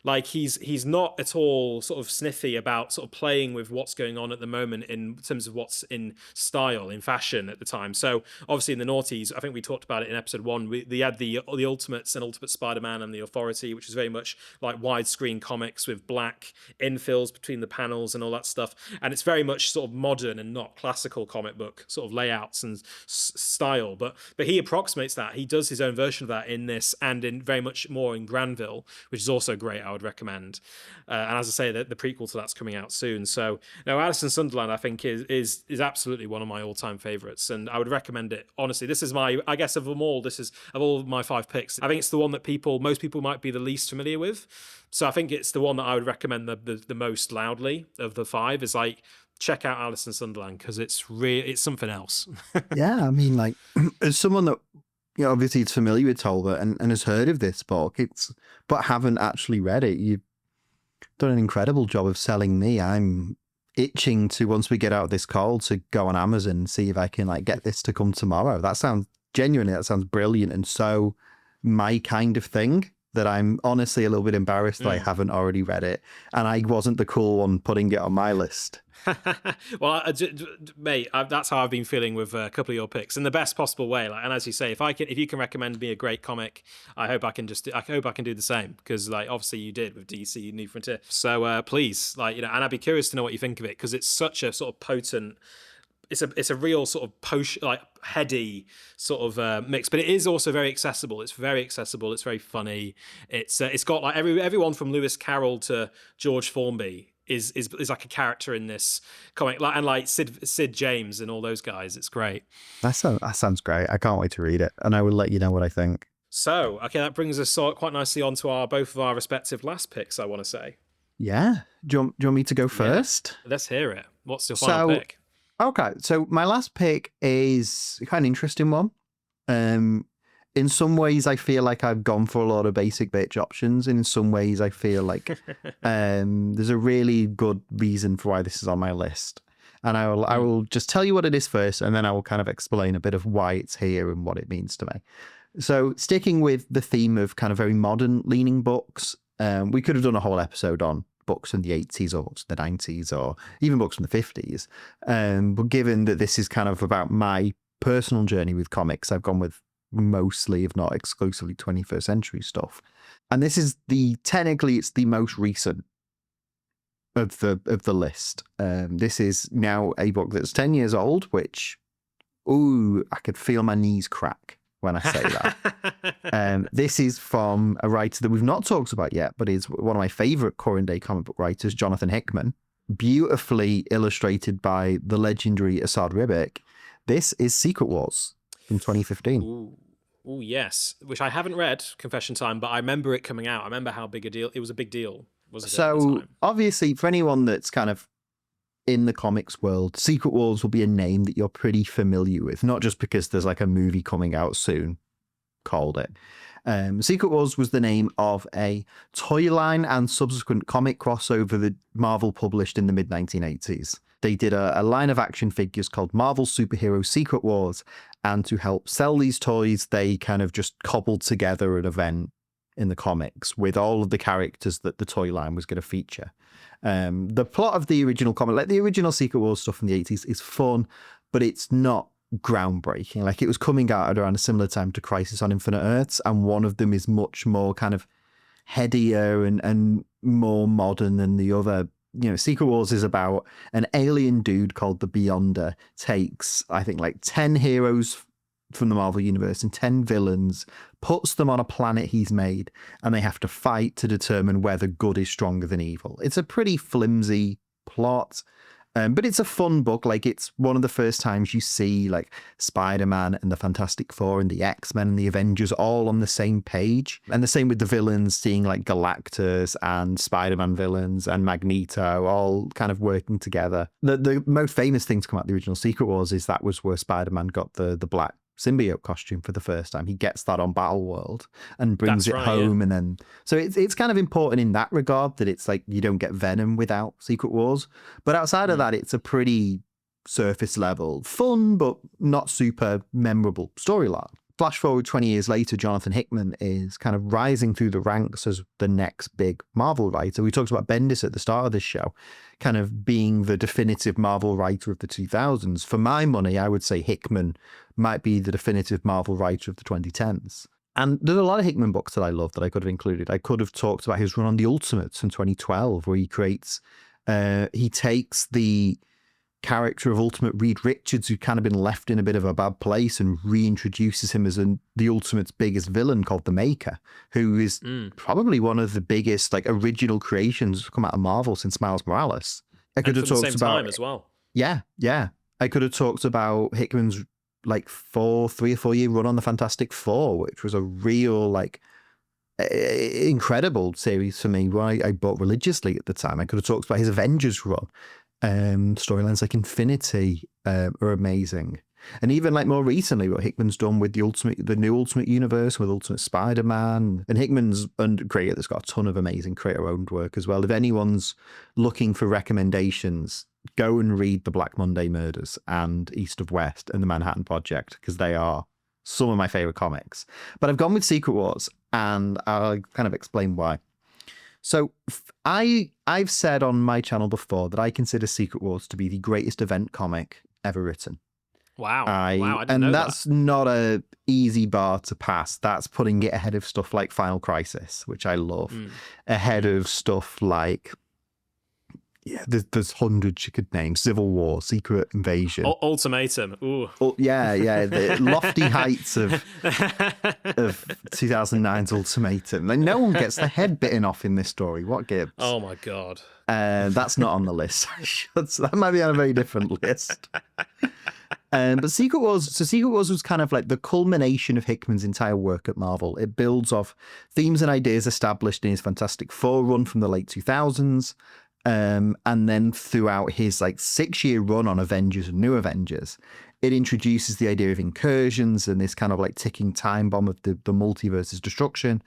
Like, he's not at all sort of sniffy about sort of playing with what's going on at the moment in terms of what's in style, in fashion at the time. So obviously in the noughties, I think we talked about it in episode 1. We had the Ultimates and Ultimate Spider-Man and the Authority, which is very much like widescreen comics with black infills between the panels and all that stuff. And it's very much sort of modern and not classical comic book sort of layouts and style. But he approximates that. He does his own version of that in this, and in very much more in Granville, which is also great. I would recommend. And as I say, the prequel to that's coming out soon. So now, Alice in Sunderland, I think is absolutely one of my all-time favorites, and I would recommend it. Honestly, this is I guess of them all, this is, of all my 5 picks, I think it's the one that most people might be the least familiar with. So I think it's the one that I would recommend the most loudly of the 5, is like, check out Alice in Sunderland, because it's something else. Yeah, I mean, like, as someone that, obviously it's familiar with Tolbert and has heard of this book, but haven't actually read it, you've done an incredible job of selling me. I'm itching to, once we get out of this call, to go on Amazon and see if I can like get this to come tomorrow. That sounds brilliant, and so my kind of thing, that I'm honestly a little bit embarrassed that I haven't already read it, and I wasn't the cool one putting it on my list. Well, mate, that's how I've been feeling with a couple of your picks in the best possible way. Like, and as you say, if you can recommend me a great comic, I hope I can do the same, because like obviously you did with DC New Frontier. So please, like, and I'd be curious to know what you think of it, because it's such a sort of potent. It's a real sort of heady sort of mix, but it is also very accessible. It's very funny. It's got like everyone from Lewis Carroll to George Formby is like a character in this comic, and like Sid James and all those guys. It's great. That sounds great. I can't wait to read it, and I will let you know what I think. So, okay, that brings us quite nicely on to both of our respective last picks, I want to say. Yeah. Do you want me to go first? Yeah. Let's hear it. What's your final pick? Okay, so my last pick is kind of an interesting one. In some ways, I feel like I've gone for a lot of basic bitch options, and in some ways, I feel like there's a really good reason for why this is on my list. And I will just tell you what it is first, and then I will kind of explain a bit of why it's here and what it means to me. So, sticking with the theme of kind of very modern-leaning books, we could have done a whole episode on books from the 80s or the 90s or even books from the 50s. But given that this is kind of about my personal journey with comics, I've gone with mostly, if not exclusively, 21st century stuff. And this is technically it's the most recent of the list. This is now a book that's 10 years old, which, I could feel my knees crack when I say that. This is from a writer that we've not talked about yet, but is one of my favorite current day comic book writers, Jonathan Hickman, beautifully illustrated by the legendary Asad Ribic. This is Secret Wars from 2015. Ooh, yes. Which I haven't read, confession time, but I remember it coming out. I remember how big a deal it was. A big deal, wasn't it, at the So time? obviously, for anyone that's kind of in the comics world, Secret Wars will be a name that you're pretty familiar with, not just because there's like a movie coming out soon called it. Secret Wars was the name of a toy line and subsequent comic crossover that Marvel published in the mid-1980s. They did a line of action figures called Marvel Superhero Secret Wars, and to help sell these toys, they kind of just cobbled together an event in the comics with all of the characters that the toy line was going to feature. The plot of the original comic, like the original Secret Wars stuff from the 80s, is fun, but it's not groundbreaking. Like, it was coming out at around a similar time to Crisis on Infinite Earths, and one of them is much more kind of headier and more modern than the other. You know, Secret Wars is about an alien dude called the Beyonder takes, I think, like 10 heroes from the Marvel Universe and 10 villains, puts them on a planet he's made, and they have to fight to determine whether good is stronger than evil. It's a pretty flimsy plot, but it's a fun book. Like, it's one of the first times you see like Spider-Man and the Fantastic Four and the X-Men and the Avengers all on the same page. And the same with the villains, seeing like Galactus and Spider-Man villains and Magneto all kind of working together. The most famous thing to come out of the original Secret Wars is that was where Spider-Man got the black symbiote costume for the first time. He gets that on Battleworld and brings it home. Yeah. And then, so it's kind of important in that regard, that it's like you don't get Venom without Secret Wars. But outside of that, it's a pretty surface level, fun, but not super memorable storyline. Flash forward 20 years later, Jonathan Hickman is kind of rising through the ranks as the next big Marvel writer. We talked about Bendis at the start of this show, kind of being the definitive Marvel writer of the 2000s. For my money, I would say Hickman might be the definitive Marvel writer of the 2010s. And there's a lot of Hickman books that I love that I could have included. I could have talked about his run on the Ultimates in 2012, where he creates, he takes the character of Ultimate Reed Richards, who'd kind of been left in a bit of a bad place, and reintroduces him as the Ultimate's biggest villain called the Maker, who is probably one of the biggest like original creations to come out of Marvel since Miles Morales. I could have talked about time as well. Yeah. I could have talked about Hickman's like 3 or 4 year run on the Fantastic Four, which was a real like incredible series for me, where I bought religiously at the time. I could have talked about his Avengers run. Storylines like Infinity are amazing. And even like more recently, what Hickman's done with the new Ultimate Universe with Ultimate Spider-Man. And Hickman's a creator that's got a ton of amazing creator-owned work as well. If anyone's looking for recommendations, go and read The Black Monday Murders and East of West and The Manhattan Project, because they are some of my favorite comics. But I've gone with Secret Wars, and I'll kind of explain why. So I've said on my channel before that I consider Secret Wars to be the greatest event comic ever written. Wow. I didn't know that's not a easy bar to pass. That's putting it ahead of stuff like Final Crisis, which I love, ahead of stuff like, there's hundreds you could name. Civil War, Secret Invasion. Ultimatum. Ooh. The lofty heights of 2009's Ultimatum. Like, no one gets their head bitten off in this story. What gives? Oh my God. That's not on the list. That might be on a very different list. But Secret Wars was kind of like the culmination of Hickman's entire work at Marvel. It builds off themes and ideas established in his Fantastic Four run from the late 2000s. And then throughout his like 6-year run on Avengers and New Avengers, it introduces the idea of incursions and this kind of like ticking time bomb of the multiverse's destruction.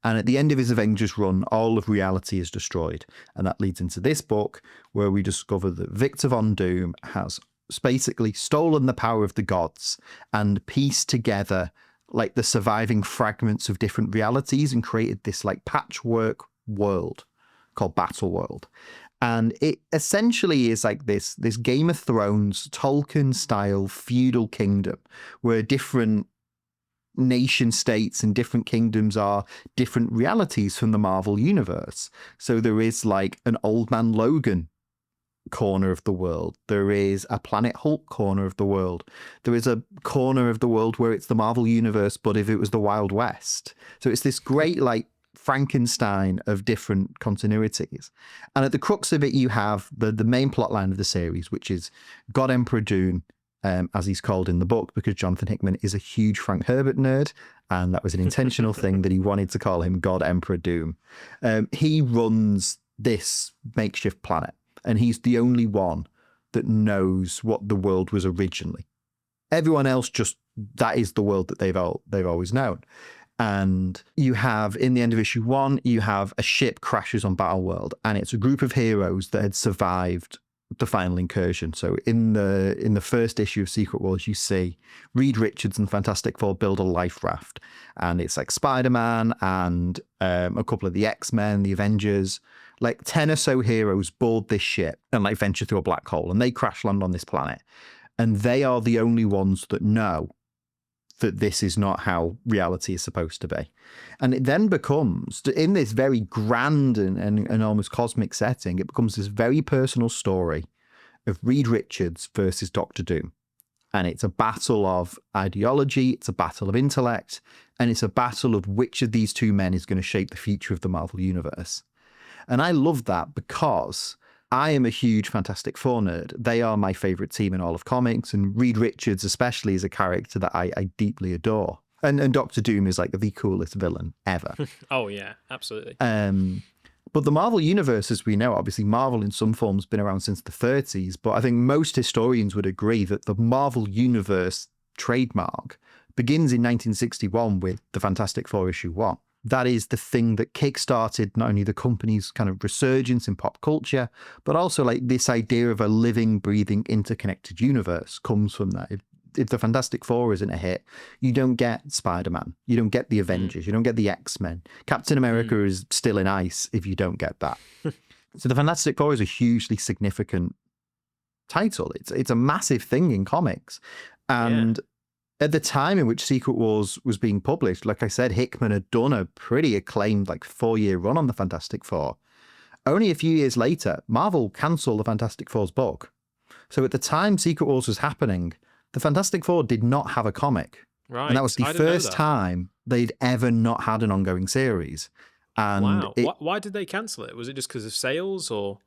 And at the end of his Avengers run, all of reality is destroyed. And that leads into this book, where we discover that Victor Von Doom has basically stolen the power of the gods and pieced together like the surviving fragments of different realities and created this like patchwork world called Battleworld. And it essentially is like this Game of Thrones, Tolkien-style feudal kingdom, where different nation states and different kingdoms are different realities from the Marvel universe. So there is like an Old Man Logan corner of the world. There is a Planet Hulk corner of the world. There is a corner of the world where it's the Marvel universe, but if it was the Wild West. So it's this great like Frankenstein of different continuities. And at the crux of it, you have the main plot line of the series, which is God Emperor Doom as he's called in the book, because Jonathan Hickman is a huge Frank Herbert nerd, and that was an intentional thing that he wanted to call him God Emperor Doom. He runs this makeshift planet, and he's the only one that knows what the world was originally. Everyone else that is the world that they've always known. And you have, in the end of issue 1, you have a ship crashes on Battleworld, and it's a group of heroes that had survived the final incursion. So in the first issue of Secret Wars, you see Reed Richards and Fantastic Four build a life raft, and it's like Spider-Man and a couple of the X-Men, the Avengers, like 10 or so heroes board this ship and like venture through a black hole, and they crash land on this planet, and they are the only ones that know that this is not how reality is supposed to be. And it then becomes, in this very grand and almost cosmic setting, it becomes this very personal story of Reed Richards versus Doctor Doom. And it's a battle of ideology, it's a battle of intellect, and it's a battle of which of these two men is going to shape the future of the Marvel Universe. And I love that because I am a huge Fantastic Four nerd. They are my favorite team in all of comics, and Reed Richards especially is a character that I deeply adore. And Doctor Doom is like the coolest villain ever. Oh yeah, absolutely. But the Marvel Universe, as we know, obviously Marvel in some form has been around since the 30s, but I think most historians would agree that the Marvel Universe trademark begins in 1961 with the Fantastic Four issue 1. That is the thing that kickstarted not only the company's kind of resurgence in pop culture, but also like this idea of a living, breathing, interconnected universe comes from that. If the Fantastic Four isn't a hit, you don't get Spider-Man, you don't get the Avengers, you don't get the X-Men. Captain America is still in ice if you don't get that. So the Fantastic Four is a hugely significant title. It's a massive thing in comics. And at the time in which Secret Wars was being published, like I said, Hickman had done a pretty acclaimed 4-year run on the Fantastic Four. Only a few years later, Marvel cancelled the Fantastic Four's book. So at the time Secret Wars was happening, the Fantastic Four did not have a comic. Right. And that was the first time they'd ever not had an ongoing series. And wow. Why did they cancel it? Was it just because of sales, or?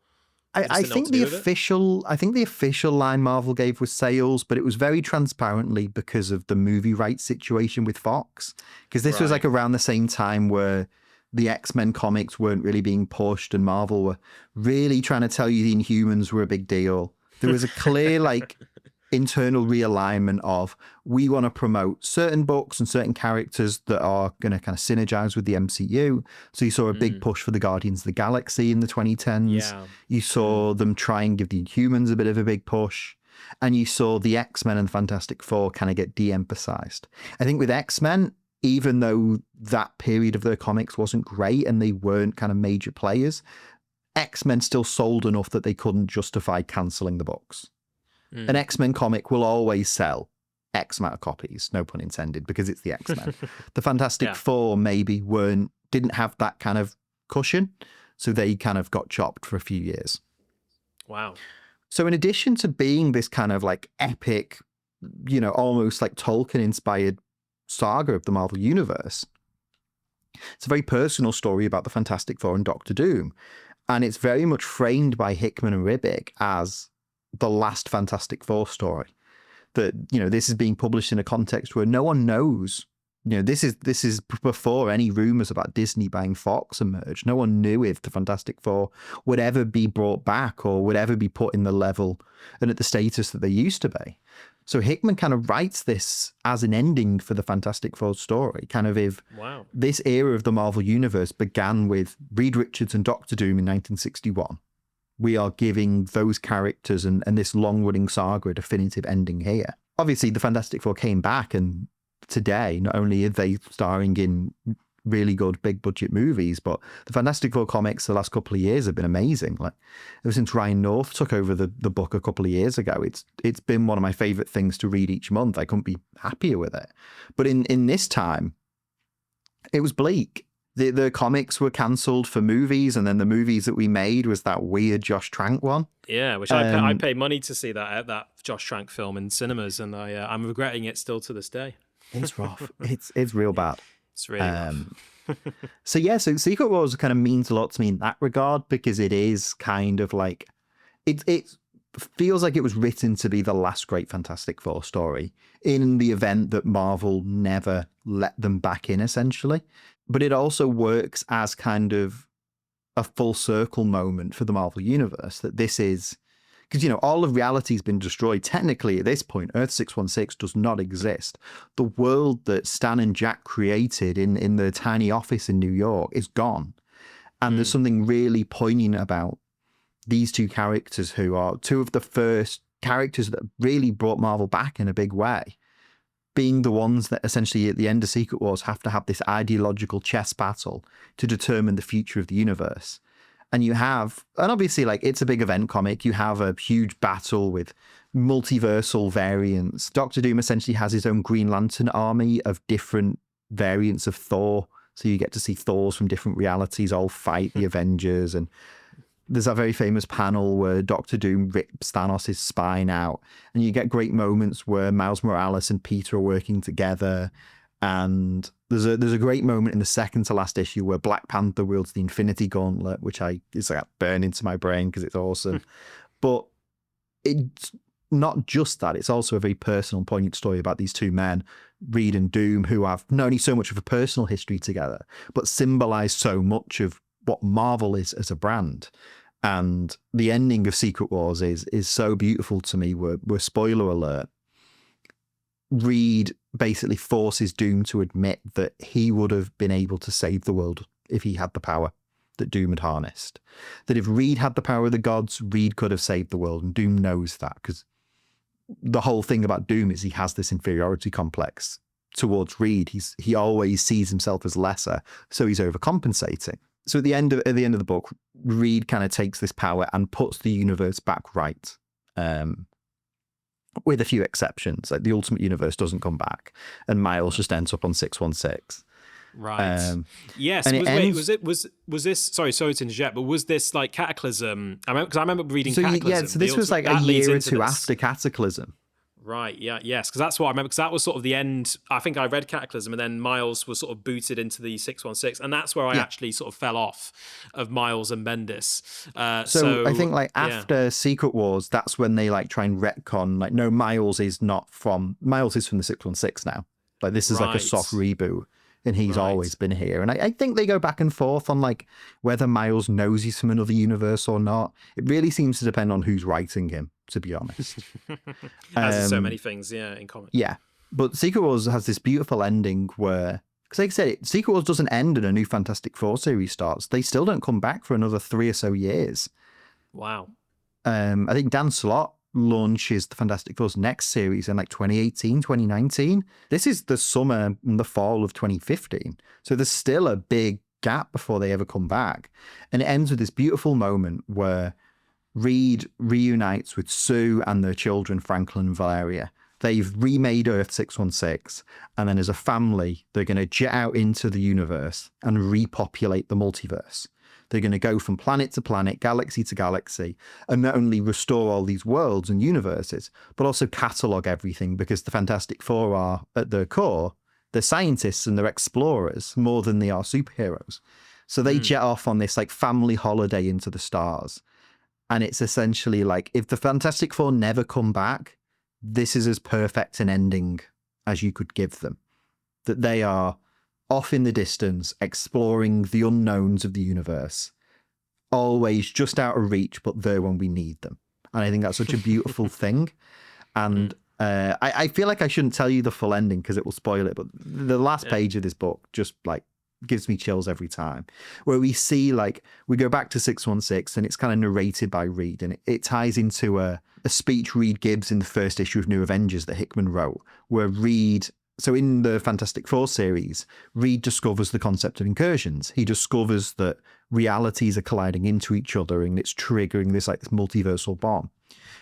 I think the official line Marvel gave was sales, but it was very transparently because of the movie rights situation with Fox. Because this was like around the same time where the X-Men comics weren't really being pushed, and Marvel were really trying to tell you the Inhumans were a big deal. There was a clear internal realignment of, we want to promote certain books and certain characters that are going to kind of synergize with the MCU. So you saw a big push for the Guardians of the Galaxy in the 2010s. Yeah. You saw them try and give the Inhumans a bit of a big push. And you saw the X-Men and the Fantastic Four kind of get de-emphasized. I think with X-Men, even though that period of their comics wasn't great and they weren't kind of major players, X-Men still sold enough that they couldn't justify cancelling the books. An X-Men comic will always sell X amount of copies, no pun intended, because it's the X-Men. The Fantastic Four maybe didn't have that kind of cushion, so they kind of got chopped for a few years. Wow. So in addition to being this kind of epic, almost like Tolkien-inspired saga of the Marvel Universe, it's a very personal story about the Fantastic Four and Doctor Doom. And it's very much framed by Hickman and Ribic as the last Fantastic Four story. That, this is being published in a context where no one knows. This is before any rumors about Disney buying Fox emerged. No one knew if the Fantastic Four would ever be brought back or would ever be put in the level and at the status that they used to be. So Hickman kind of writes this as an ending for the Fantastic Four story, kind of if this era of the Marvel Universe began with Reed Richards and Doctor Doom in 1961. We are giving those characters and this long-running saga a definitive ending here. Obviously, the Fantastic Four came back, and today, not only are they starring in really good big-budget movies, but the Fantastic Four comics the last couple of years have been amazing. Ever since Ryan North took over the book a couple of years ago, it's been one of my favorite things to read each month. I couldn't be happier with it. But in this time, it was bleak. The comics were cancelled for movies, and then the movies that we made was that weird Josh Trank one. Yeah, which I paid money to see that Josh Trank film in cinemas, and I'm regretting it still to this day. It's rough. It's real bad. It's really rough. So Secret Wars kind of means a lot to me in that regard, because it is kind of it's feels like it was written to be the last great Fantastic Four story in the event that Marvel never let them back in, essentially. But it also works as kind of a full circle moment for the Marvel Universe, that this is... Because, all of reality has been destroyed. Technically, at this point, Earth 616 does not exist. The world that Stan and Jack created in the tiny office in New York is gone. And there's something really poignant about these two characters, who are two of the first characters that really brought Marvel back in a big way, being the ones that essentially at the end of Secret Wars have to have this ideological chess battle to determine the future of the universe. And obviously, like, it's a big event comic. You have a huge battle with multiversal variants. Doctor Doom essentially has his own Green Lantern army of different variants of Thor. So you get to see Thors from different realities all fight the Avengers. And there's a very famous panel where Doctor Doom rips Thanos' spine out. And you get great moments where Miles Morales and Peter are working together. And there's a great moment in the second to last issue where Black Panther wields the Infinity Gauntlet, which it's like burned into my brain because it's awesome. But it's not just that; it's also a very personal, poignant story about these two men, Reed and Doom, who have not only so much of a personal history together, but symbolize so much of what Marvel is as a brand. And the ending of Secret Wars is so beautiful to me. Where spoiler alert, Reed basically forces Doom to admit that he would have been able to save the world if he had the power that Doom had harnessed. That if Reed had the power of the gods, Reed could have saved the world, and Doom knows that, because the whole thing about Doom is he has this inferiority complex towards Reed. He always sees himself as lesser, so he's overcompensating. So at the end of the book, Reed kind of takes this power and puts the universe back right. With a few exceptions, like the Ultimate Universe doesn't come back, and Miles just ends up on 616. Right. Yes. And was this? Sorry to interject, but was this like Cataclysm? Because I remember reading Cataclysm. Yeah. So this was like a year or two after Cataclysm. Right. Yeah. Yes. Because that's what I remember. Because that was sort of the end. I think I read Cataclysm, and then Miles was sort of booted into the 616, and that's where I actually sort of fell off of Miles and Bendis. So I think after Secret Wars, that's when they try and retcon. Like, no, Miles is from the 616 now. Like, this is like a soft reboot, and he's always been here. And I think they go back and forth on whether Miles knows he's from another universe or not. It really seems to depend on who's writing him, to be honest. As so many things, in comics. Yeah. But Secret Wars has this beautiful ending where, because like I said, Secret Wars doesn't end and a new Fantastic Four series starts. They still don't come back for another 3 or so years. Wow. I think Dan Slott launches the Fantastic Four's next series in 2018, 2019. This is the summer and the fall of 2015. So there's still a big gap before they ever come back. And it ends with this beautiful moment where Reed reunites with Sue and their children, Franklin and Valeria. They've remade Earth 616, and then as a family, they're going to jet out into the universe and repopulate the multiverse. They're going to go from planet to planet, galaxy to galaxy, and not only restore all these worlds and universes, but also catalogue everything, because the Fantastic Four are, at their core, they're scientists and they're explorers more than they are superheroes. So they jet off on this family holiday into the stars. And it's essentially if the Fantastic Four never come back, this is as perfect an ending as you could give them. That they are off in the distance, exploring the unknowns of the universe, always just out of reach, but there when we need them. And I think that's such a beautiful thing. And I feel like I shouldn't tell you the full ending because it will spoil it, but the last page of this book just gives me chills every time, where we see we go back to 616 and it's kind of narrated by Reed, and it ties into a speech Reed gives in the first issue of New Avengers that Hickman wrote, where Reed... So in the Fantastic Four series, Reed discovers the concept of incursions. He discovers that realities are colliding into each other and it's triggering this this multiversal bomb.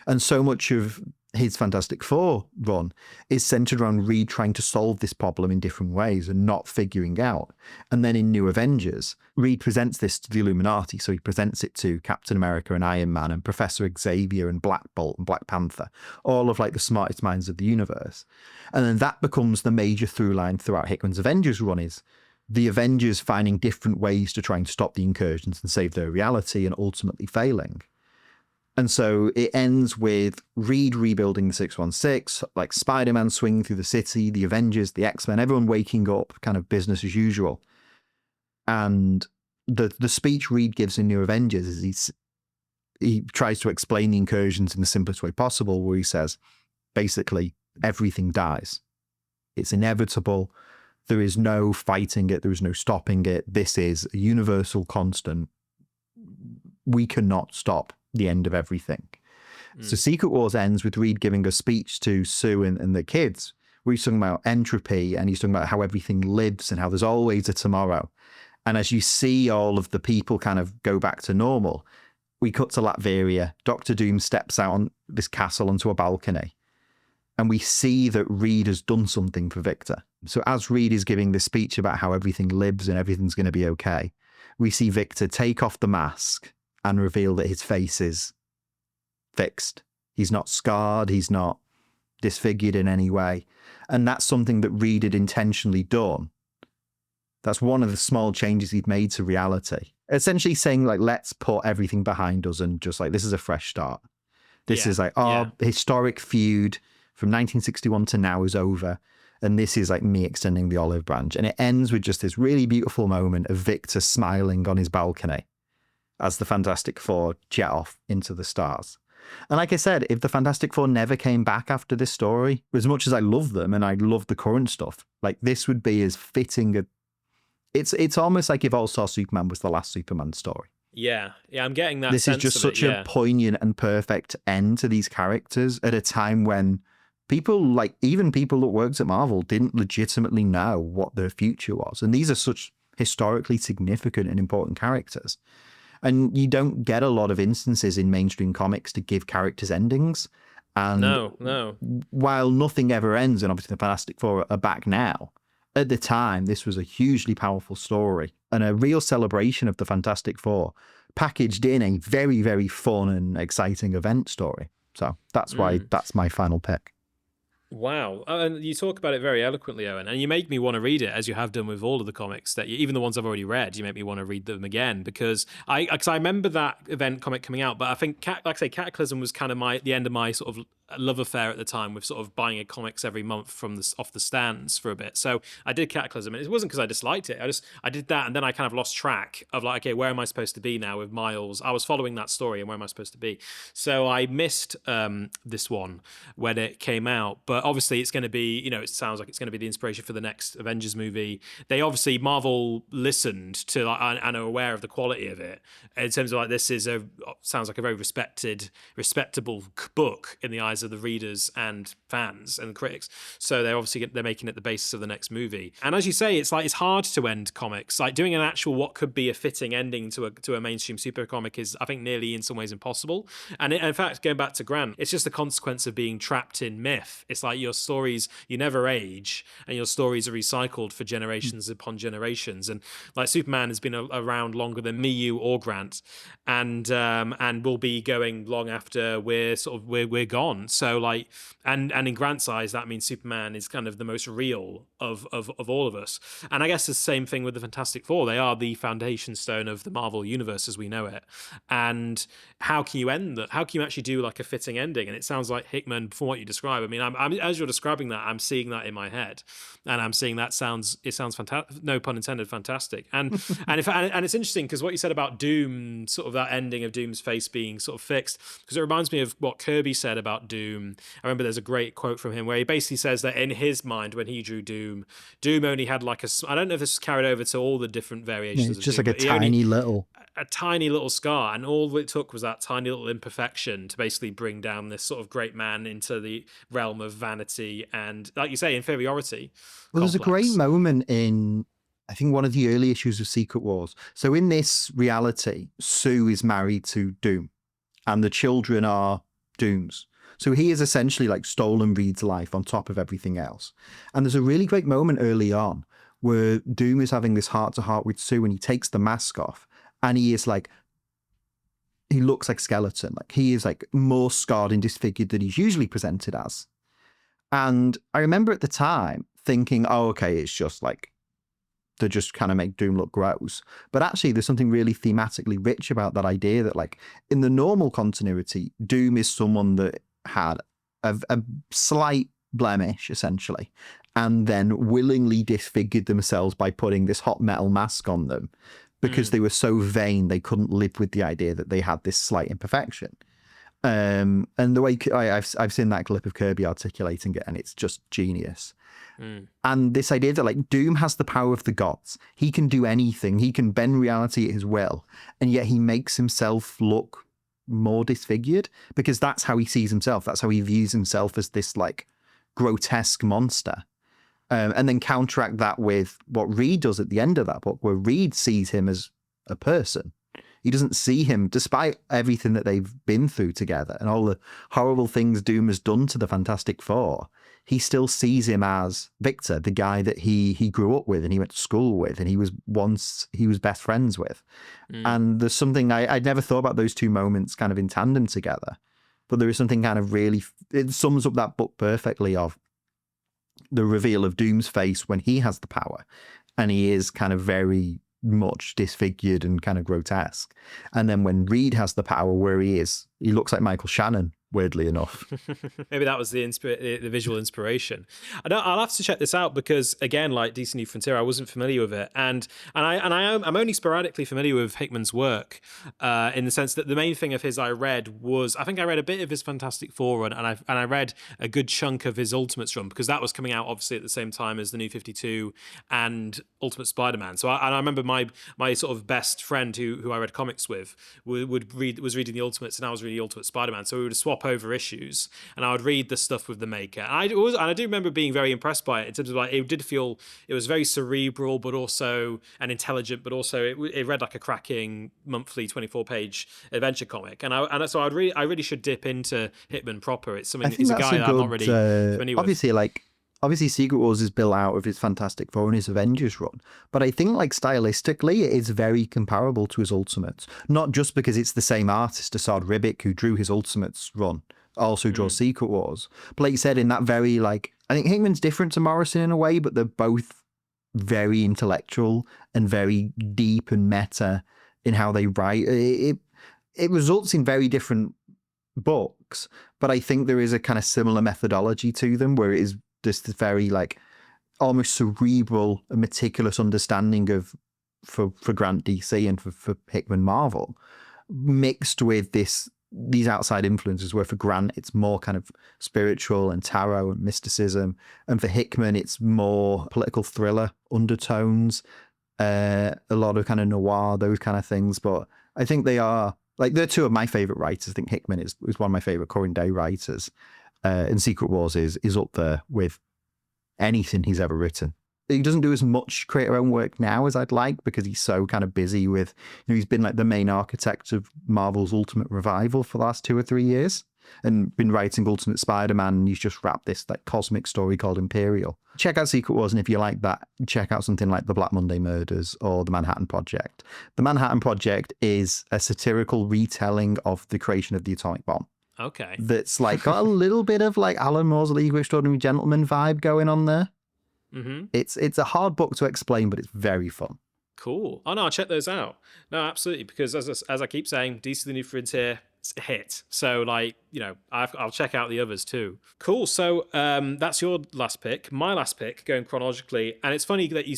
And so much of his Fantastic Four run is centered around Reed trying to solve this problem in different ways and not figuring out. And then in New Avengers, Reed presents this to the Illuminati. So he presents it to Captain America and Iron Man and Professor Xavier and Black Bolt and Black Panther, all of the smartest minds of the universe. And then that becomes the major through line throughout Hickman's Avengers run, is the Avengers finding different ways to try and stop the incursions and save their reality and ultimately failing. And so it ends with Reed rebuilding the 616, like Spider-Man swinging through the city, the Avengers, the X-Men, everyone waking up, kind of business as usual. And the speech Reed gives in New Avengers is he tries to explain the incursions in the simplest way possible, where he says, basically, everything dies. It's inevitable. There is no fighting it. There is no stopping it. This is a universal constant. We cannot stop the end of everything. So Secret Wars ends with Reed giving a speech to Sue and the kids, where he's talking about entropy, and he's talking about how everything lives and how there's always a tomorrow. And as you see all of the people kind of go back to normal, we cut to Latveria. Doctor Doom steps out on this castle onto a balcony, and we see that Reed has done something for Victor. So as Reed is giving this speech about how everything lives and everything's going to be okay, we see Victor take off the mask and reveal that his face is fixed. He's not scarred. He's not disfigured in any way. And that's something that Reed had intentionally done. That's one of the small changes he'd made to reality. Essentially saying, like, let's put everything behind us and just, like, this is a fresh start. This is, like, our historic feud from 1961 to now is over. And this is, like, me extending the olive branch. And it ends with just this really beautiful moment of Victor smiling on his balcony as the Fantastic Four jet off into the stars. And like I said, if the Fantastic Four never came back after this story, as much as I love them and I love the current stuff, like, this would be as fitting a... It's almost like if All-Star Superman was the last Superman story. Yeah, I'm getting that This sense is just of such it, a poignant and perfect end to these characters at a time when people, like, even people that worked at Marvel didn't legitimately know what their future was. And these are such historically significant and important characters. And you don't get a lot of instances in mainstream comics to give characters endings. And No. while nothing ever ends, and obviously the Fantastic Four are back now, at the time, this was a hugely powerful story and a real celebration of the Fantastic Four, packaged in a very, very fun and exciting event story. So that's why that's my final pick. Wow. And you talk about it very eloquently, Owen, and you make me want to read it, as you have done with all of the comics, that even the ones I've already read, you make me want to read them again, because I remember that event comic coming out, but I think, like I say, Cataclysm was kind of the end of my sort of love affair at the time with sort of buying a comics every month from off the stands for a bit. So I did Cataclysm, and it wasn't because I disliked it. I did that, and then I kind of lost track of, like, okay, where am I supposed to be now with Miles? I was following that story, and where am I supposed to be? So I missed this one when it came out, but obviously it's going to be, it sounds like it's going to be the inspiration for the next Avengers movie. They obviously, Marvel listened to, like, and are aware of the quality of it in terms of, like, this is sounds like a very respectable book in the eyes of the readers and fans and critics. So they're making it the basis of the next movie. And as you say, it's hard to end comics. Like, doing an actual what could be a fitting ending to a mainstream super comic is, I think, nearly in some ways impossible. And in fact, going back to Grant, it's just a consequence of being trapped in myth. It's like your stories, you never age, and your stories are recycled for generations upon generations. And, like, Superman has been around longer than me, you, or Grant, and will be going long after we're gone. So, like, and in Grant's eyes, that means Superman is kind of the most real of all of us. And I guess the same thing with the Fantastic Four. They are the foundation stone of the Marvel universe as we know it. And how can you end that? How can you actually do, like, a fitting ending? And it sounds like Hickman, from what you describe, I mean, I'm as you're describing that, I'm seeing that in my head, and I'm seeing that sounds fantastic. No pun intended, fantastic. And and it's interesting because what you said about Doom, sort of that ending of Doom's face being sort of fixed, because it reminds me of what Kirby said about Doom. I remember there's a great quote from him where he basically says that in his mind, when he drew Doom only had, like, I don't know if this is carried over to all the different variations. It's just Doom, like a tiny little scar, and all it took was that tiny little imperfection to basically bring down this sort of great man into the realm of vanity and, like you say, inferiority. Well, there's a great moment in, I think, one of the early issues of Secret Wars. So in this reality, Sue is married to Doom, and the children are Doom's. So he is essentially, like, stolen Reed's life on top of everything else. And there's a really great moment early on where Doom is having this heart-to-heart with Sue, and he takes the mask off, and he is, like, he looks like skeleton. Like, he is, like, more scarred and disfigured than he's usually presented as. And I remember at the time thinking, oh, okay, it's just, like, to just kind of make Doom look gross. But actually, there's something really thematically rich about that idea that, like, in the normal continuity, Doom is someone that had a slight blemish, essentially, and then willingly disfigured themselves by putting this hot metal mask on them because they were so vain they couldn't live with the idea that they had this slight imperfection. And the way I've seen that clip of Kirby articulating it, and it's just genius. And this idea that, like, Doom has the power of the gods. He can do anything. He can bend reality at his will. And yet he makes himself look more disfigured because that's how he sees himself. That's how he views himself, as this, like, grotesque monster. And then counteract that with what Reed does at the end of that book, where Reed sees him as a person. He doesn't see him, despite everything that they've been through together and all the horrible things Doom has done to the Fantastic Four. He still sees him as Victor, the guy that he grew up with and he went to school with and he was best friends with. And there's something I'd never thought about those two moments kind of in tandem together. But there is something kind of really, it sums up that book perfectly, of the reveal of Doom's face when he has the power and he is kind of very much disfigured and kind of grotesque. And then when Reed has the power, where he looks like Michael Shannon, weirdly enough. Maybe that was the visual inspiration. I'll have to check this out because, again, like DC New Frontier, I wasn't familiar with it, and I'm only sporadically familiar with Hickman's work, in the sense that the main thing of his I read was, I think I read a bit of his Fantastic Four run, and I read a good chunk of his Ultimates run, because that was coming out obviously at the same time as the New 52 and Ultimate Spider-Man. So I remember my sort of best friend who I read comics with was reading the Ultimates, and I was reading the Ultimate Spider-Man. So we would swap over issues, and I would read the stuff with the maker. And I do remember being very impressed by it in terms of, like, it did feel it was very cerebral, but also and intelligent, but also it read like a cracking monthly 24-page adventure comic. So I really should dip into Hickman proper. It's something. He's a guy that I'm not really familiar with. Obviously, Secret Wars is built out of his Fantastic Four and his Avengers run, but I think, like, stylistically, it is very comparable to his Ultimates. Not just because it's the same artist, Assad Ribic, who drew his Ultimates run, also draws Secret Wars. But like you said, in that very, like, I think Hickman's different to Morrison in a way, but they're both very intellectual and very deep and meta in how they write. It results in very different books, but I think there is a kind of similar methodology to them, where it is this very, like, almost cerebral and meticulous understanding of for Grant DC and for Hickman Marvel, mixed with these outside influences, where for Grant it's more kind of spiritual and tarot and mysticism, and for Hickman it's more political thriller undertones, a lot of kind of noir, those kind of things. But I think they're two of my favorite writers. I think Hickman is one of my favorite current day writers. And Secret Wars is up there with anything he's ever written. He doesn't do as much create own work now as I'd like, because he's so kind of busy with, he's been like the main architect of Marvel's Ultimate Revival for the last 2 or 3 years, and been writing Ultimate Spider-Man, and he's just wrapped this, like, cosmic story called Imperial. Check out Secret Wars, and if you like that, check out something like The Black Monday Murders or The Manhattan Project. The Manhattan Project is a satirical retelling of the creation of the atomic bomb. Okay. That's, like, got a little bit of, like, Alan Moore's League of Extraordinary Gentlemen vibe going on there. Mm-hmm. It's a hard book to explain, but it's very fun. Cool. Oh no, I'll check those out. No, absolutely, because as I keep saying, DC the New Frontier, it's a hit. So, like, you know, I'll check out the others too. Cool. So that's your last pick. My last pick, going chronologically, and it's funny that you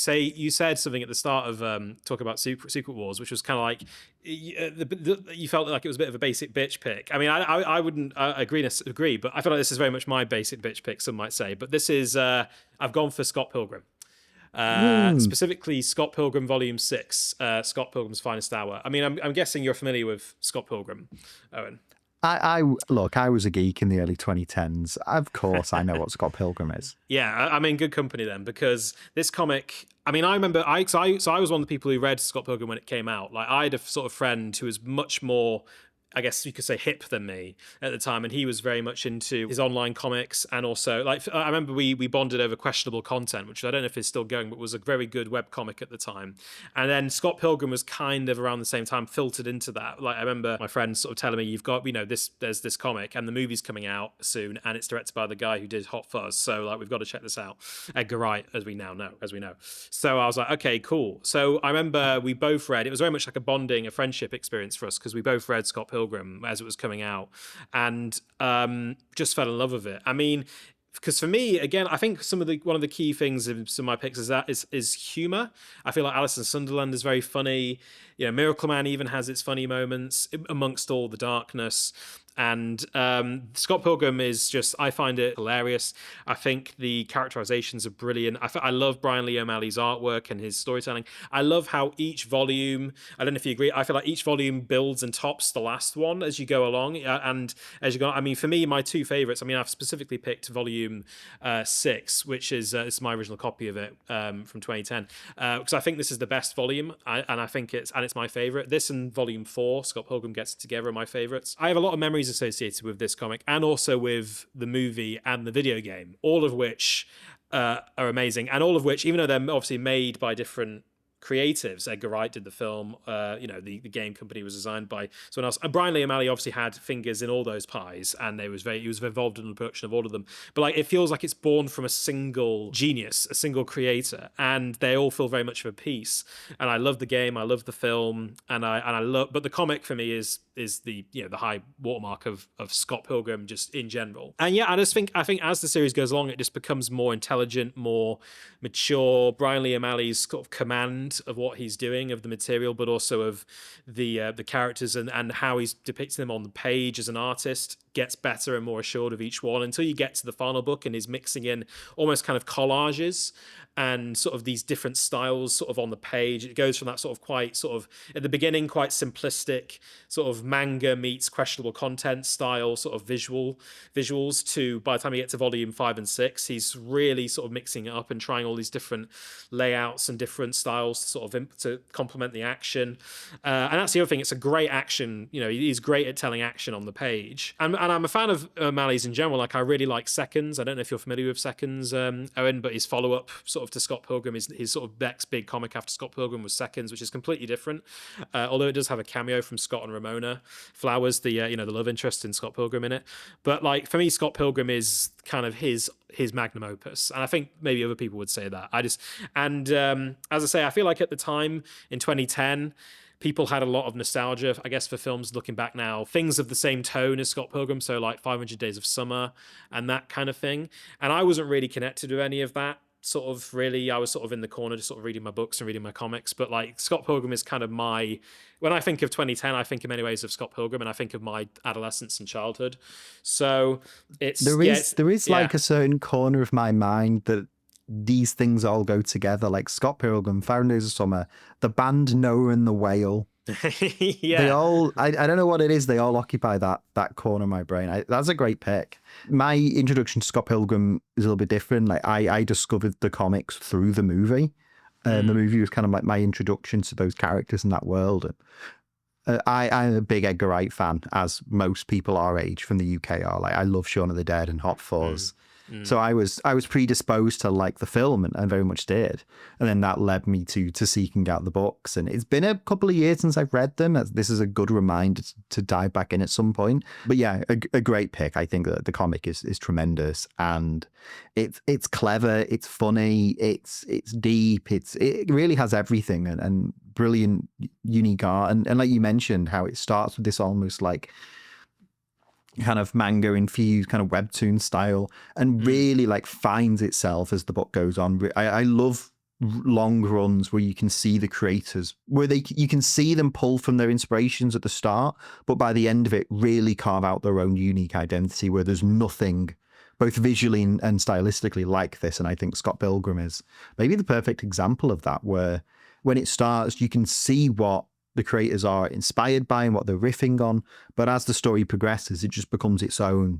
said something at the start of talk about Secret Wars, which was kind of like you felt like it was a bit of a basic bitch pick. I mean, I wouldn't agree, but I feel like this is very much my basic bitch pick, some might say. But this is I've gone for Scott Pilgrim. Specifically Scott Pilgrim Volume 6, Scott Pilgrim's Finest Hour. I mean, I'm guessing you're familiar with Scott Pilgrim, Owen. I was a geek in the early 2010s. Of course, I know what Scott Pilgrim is. Yeah, I'm in good company then, because this comic, I mean, I remember, I was one of the people who read Scott Pilgrim when it came out. Like, I had a sort of friend who was much more I guess you could say, hip than me at the time, and he was very much into his online comics. And also, like, I remember we bonded over Questionable Content, which I don't know if it's still going, but was a very good web comic at the time. And then Scott Pilgrim was kind of around the same time filtered into that. Like, I remember my friends sort of telling me, you've got, there's this comic and the movie's coming out soon, and it's directed by the guy who did Hot Fuzz, so like we've got to check this out. Edgar Wright, as we know. So I was like, okay, cool. So I remember we both read, it was very much like a friendship experience for us, because we both read Scott Pilgrim as it was coming out, and just fell in love with it. I mean, because for me, again, I think one of the key things in some of my picks is humor. I feel like Alice in Sunderland is very funny. Miracle Man even has its funny moments amongst all the darkness. And Scott Pilgrim is just, I find it hilarious. I think the characterizations are brilliant. I love Brian Lee O'Malley's artwork and his storytelling. I love how each volume, I don't know if you agree, I feel like each volume builds and tops the last one as you go along. And as you go, I mean, for me, my two favorites, I mean, I've specifically picked volume 6, which is it's my original copy of it from 2010, because I think this is the best volume, and I think it's my favorite. This and volume 4, Scott Pilgrim Gets It Together, are my favorites. I have a lot of memories associated with this comic, and also with the movie and the video game, all of which are amazing, and all of which, even though they're obviously made by different creatives. Edgar Wright did the film. The game company was designed by someone else. And Brian Lee O'Malley obviously had fingers in all those pies, and he was involved in the production of all of them. But like, it feels like it's born from a single genius, a single creator, and they all feel very much of a piece. And I love the game, I love the film, and I love. But the comic for me is the the high watermark of Scott Pilgrim just in general. And yeah, I think as the series goes along, it just becomes more intelligent, more mature. Brian Lee O'Malley's sort of command of what he's doing, of the material, but also of the characters and how he's depicting them on the page as an artist, gets better and more assured of each one, until you get to the final book and he's mixing in almost kind of collages and sort of these different styles sort of on the page. It goes from that sort of quite sort of at the beginning quite simplistic sort of manga meets questionable content style sort of visuals to, by the time you get to volume 5 and 6, he's really sort of mixing it up and trying all these different layouts and different styles to sort of to complement the action. And that's the other thing, it's a great action, he's great at telling action on the page. And I'm a fan of O'Malley's in general. Like, I really like Seconds. I don't know if you're familiar with Seconds, Owen, but his follow-up sort of to Scott Pilgrim, his sort of next big comic after Scott Pilgrim was Seconds, which is completely different. Although it does have a cameo from Scott and Ramona Flowers, the love interest in Scott Pilgrim in it. But like, for me, Scott Pilgrim is kind of his magnum opus, and I think maybe other people would say that. As I say, I feel like at the time in 2010, people had a lot of nostalgia, I guess, for films looking back now, things of the same tone as Scott Pilgrim, so like 500 Days of Summer and that kind of thing. And I wasn't really connected with any of that. Sort of really, I was sort of in the corner just sort of reading my books and reading my comics. But like, Scott Pilgrim is kind of when I think of 2010, I think in many ways of Scott Pilgrim, and I think of my adolescence and childhood. So there is like a certain corner of my mind that these things all go together, like Scott Pilgrim, 500 Days of Summer, the band Noah and the Whale. Yeah. They all, I don't know what it is, they all occupy that corner of my brain. That's a great pick. My introduction to Scott Pilgrim is a little bit different. Like, I discovered the comics through the movie. The movie was kind of like my introduction to those characters in that world. I'm a big Edgar Wright fan, as most people our age from the UK are. Like, I love Shaun of the Dead and Hot Fuzz. So I was predisposed to like the film, and very much did. And then that led me to seeking out the books. And it's been a couple of years since I've read them. This is a good reminder to dive back in at some point. But yeah, a great pick. I think that the comic is tremendous, and it's clever, it's funny, it's deep, it really has everything, and brilliant, unique art. And like you mentioned, how it starts with this almost like kind of manga infused kind of webtoon style, and really like finds itself as the book goes on. I love long runs where you can see the creators, where you can see them pull from their inspirations at the start, but by the end of it really carve out their own unique identity, where there's nothing both visually and stylistically like this. And I think Scott Pilgrim is maybe the perfect example of that, where when it starts, you can see what the creators are inspired by and what they're riffing on, but as the story progresses, it just becomes its own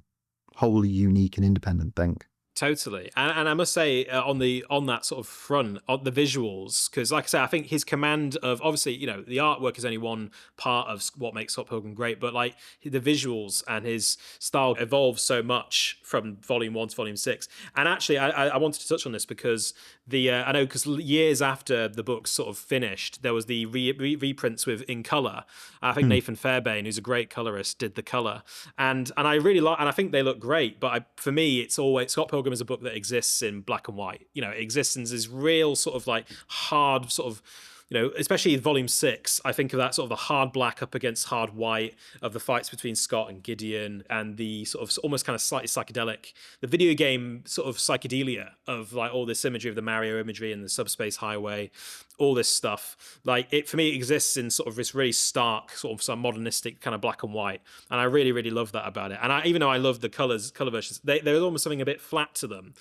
wholly unique and independent thing. Totally, and I must say on that sort of front, on the visuals, because like I say, I think his command of, obviously, the artwork is only one part of what makes Scott Pilgrim great, but like the visuals and his style evolved so much from Volume 1 to Volume 6. And actually, I wanted to touch on this because I know, because years after the book sort of finished, there was the reprints in color. I think Nathan Fairbairn, who's a great colorist, did the color, and I really like, and I think they look great. But for me, it's always Scott Pilgrim is a book that exists in black and white. It exists in this real sort of like hard sort of, especially in Volume 6, I think of that sort of the hard black up against hard white of the fights between Scott and Gideon, and the sort of almost kind of slightly psychedelic, the video game sort of psychedelia of like all this imagery of the Mario imagery and the subspace highway, all this stuff. Like it, for me, exists in sort of this really stark, sort of some modernistic kind of black and white. And I really, really love that about it. And even though I love the color versions, there's almost something a bit flat to them.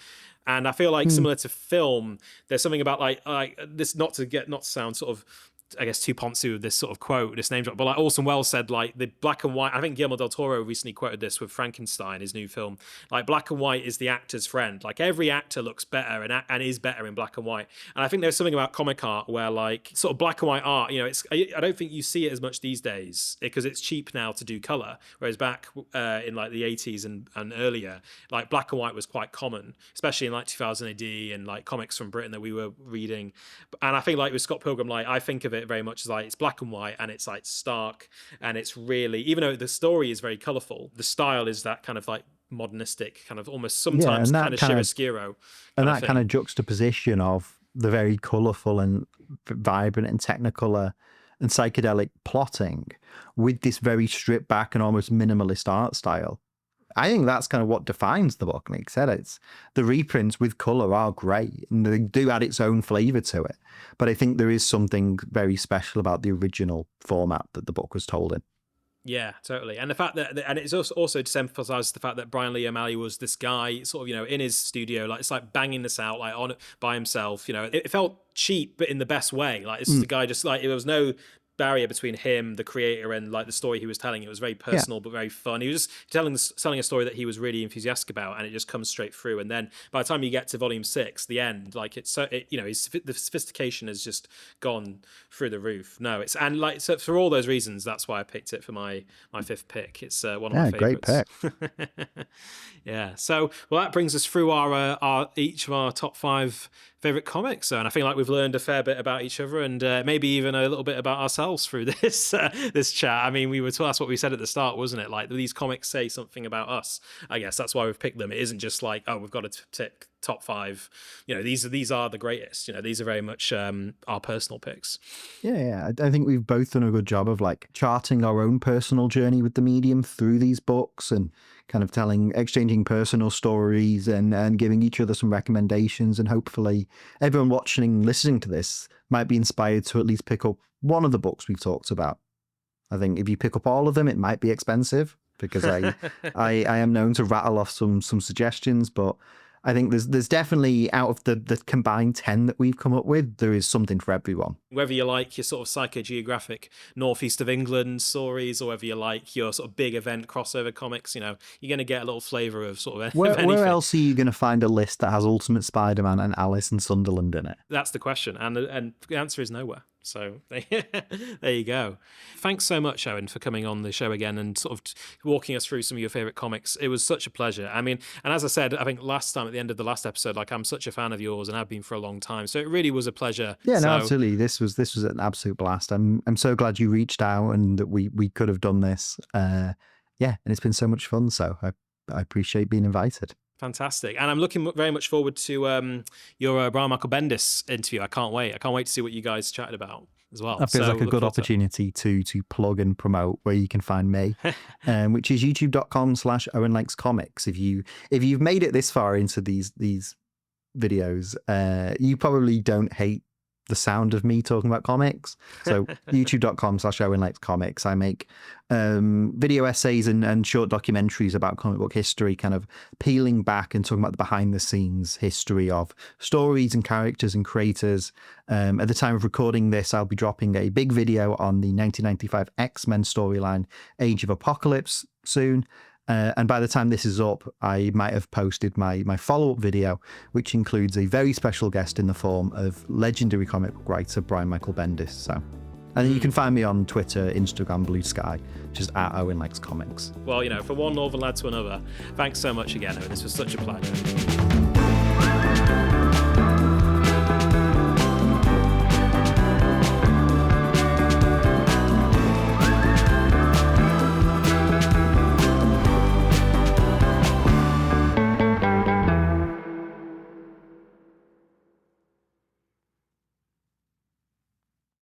And I feel like similar to film, there's something about like this, not to sound sort of, I guess, too poncy with this sort of quote, this name drop, but like Orson Welles said, like the black and white, I think Guillermo del Toro recently quoted this with Frankenstein, his new film, like black and white is the actor's friend. Like every actor looks better and is better in black and white. And I think there's something about comic art where like sort of black and white art, I don't think you see it as much these days because it's cheap now to do color. Whereas back in like the 80s and earlier, like black and white was quite common, especially in like 2000 AD and like comics from Britain that we were reading. And I think like with Scott Pilgrim, like I think of it very much as like it's black and white and it's like stark, and it's really, even though the story is very colorful, the style is that kind of like modernistic kind of almost sometimes kind of chiaroscuro, and that kind of juxtaposition of the very colorful and vibrant and technicolor and psychedelic plotting with this very stripped back and almost minimalist art style. I think that's kind of what defines the book. Like I said, it's the reprints with colour are great and they do add its own flavour to it. But I think there is something very special about the original format that the book was told in. Yeah, totally. And the fact that, and it's also just emphasizes the fact that Brian Lee O'Malley was this guy sort of, in his studio, like it's like banging this out like on by himself. It felt cheap, but in the best way. Like this is the guy, just like there was no barrier between him, the creator, and like the story he was telling. It was very personal, but very fun. He was just selling a story that he was really enthusiastic about, and it just comes straight through. And then by the time you get to Volume 6, the end, like the sophistication has just gone through the roof. No, it's, and like, so for all those reasons, that's why I picked it for my fifth pick. It's one of my favorites. Great pick. Yeah. So, well, that brings us through our each of our top 5 favorite comics. And I feel like we've learned a fair bit about each other, and maybe even a little bit about ourselves through this this chat. I mean, that's what we said at the start, wasn't it? Like these comics say something about us. I guess that's why we've picked them. It isn't just like, oh, we've got to tick top 5. These are the greatest. These are very much our personal picks. Yeah. I think we've both done a good job of like charting our own personal journey with the medium through these books, and kind of exchanging personal stories and giving each other some recommendations. And hopefully everyone watching and listening to this might be inspired to at least pick up one of the books we've talked about. I think if you pick up all of them, it might be expensive because I am known to rattle off some suggestions, but I think there's definitely, out of the combined 10 that we've come up with, there is something for everyone. Whether you like your sort of psychogeographic northeast of England stories, or whether you like your sort of big event crossover comics, you're going to get a little flavour of sort of Where else are you going to find a list that has Ultimate Spider-Man and Alice and Sunderland in it? That's the question, and the answer is nowhere. So there you go. Thanks so much, Owen, for coming on the show again and sort of walking us through some of your favourite comics. It was such a pleasure. I mean, and as I said, I think last time at the end of the last episode, like I'm such a fan of yours and have been for a long time. So it really was a pleasure. Yeah, no, absolutely. This was an absolute blast. I'm so glad you reached out and that we could have done this. And it's been so much fun. So I appreciate being invited. Fantastic. And I'm looking very much forward to your Brian Michael Bendis interview. I can't wait to see what you guys chatted about as well. That feels like a good opportunity to plug and promote where you can find me, which is youtube.com/Owen Likes Comics. If you've made it this far into these videos, you probably don't hate the sound of me talking about comics. So youtube.com/Owen Likes Comics. I make video essays and short documentaries about comic book history, kind of peeling back and talking about the behind the scenes history of stories and characters and creators. At the time of recording this, I'll be dropping a big video on the 1995 X-Men storyline, Age of Apocalypse, soon. And by the time this is up, I might have posted my follow-up video, which includes a very special guest in the form of legendary comic book writer Brian Michael Bendis. So, and you can find me on Twitter, Instagram, Blue Sky, just at Owen Likes Comics. Well, from one Northern lad to another, thanks so much again, Owen. This was such a pleasure.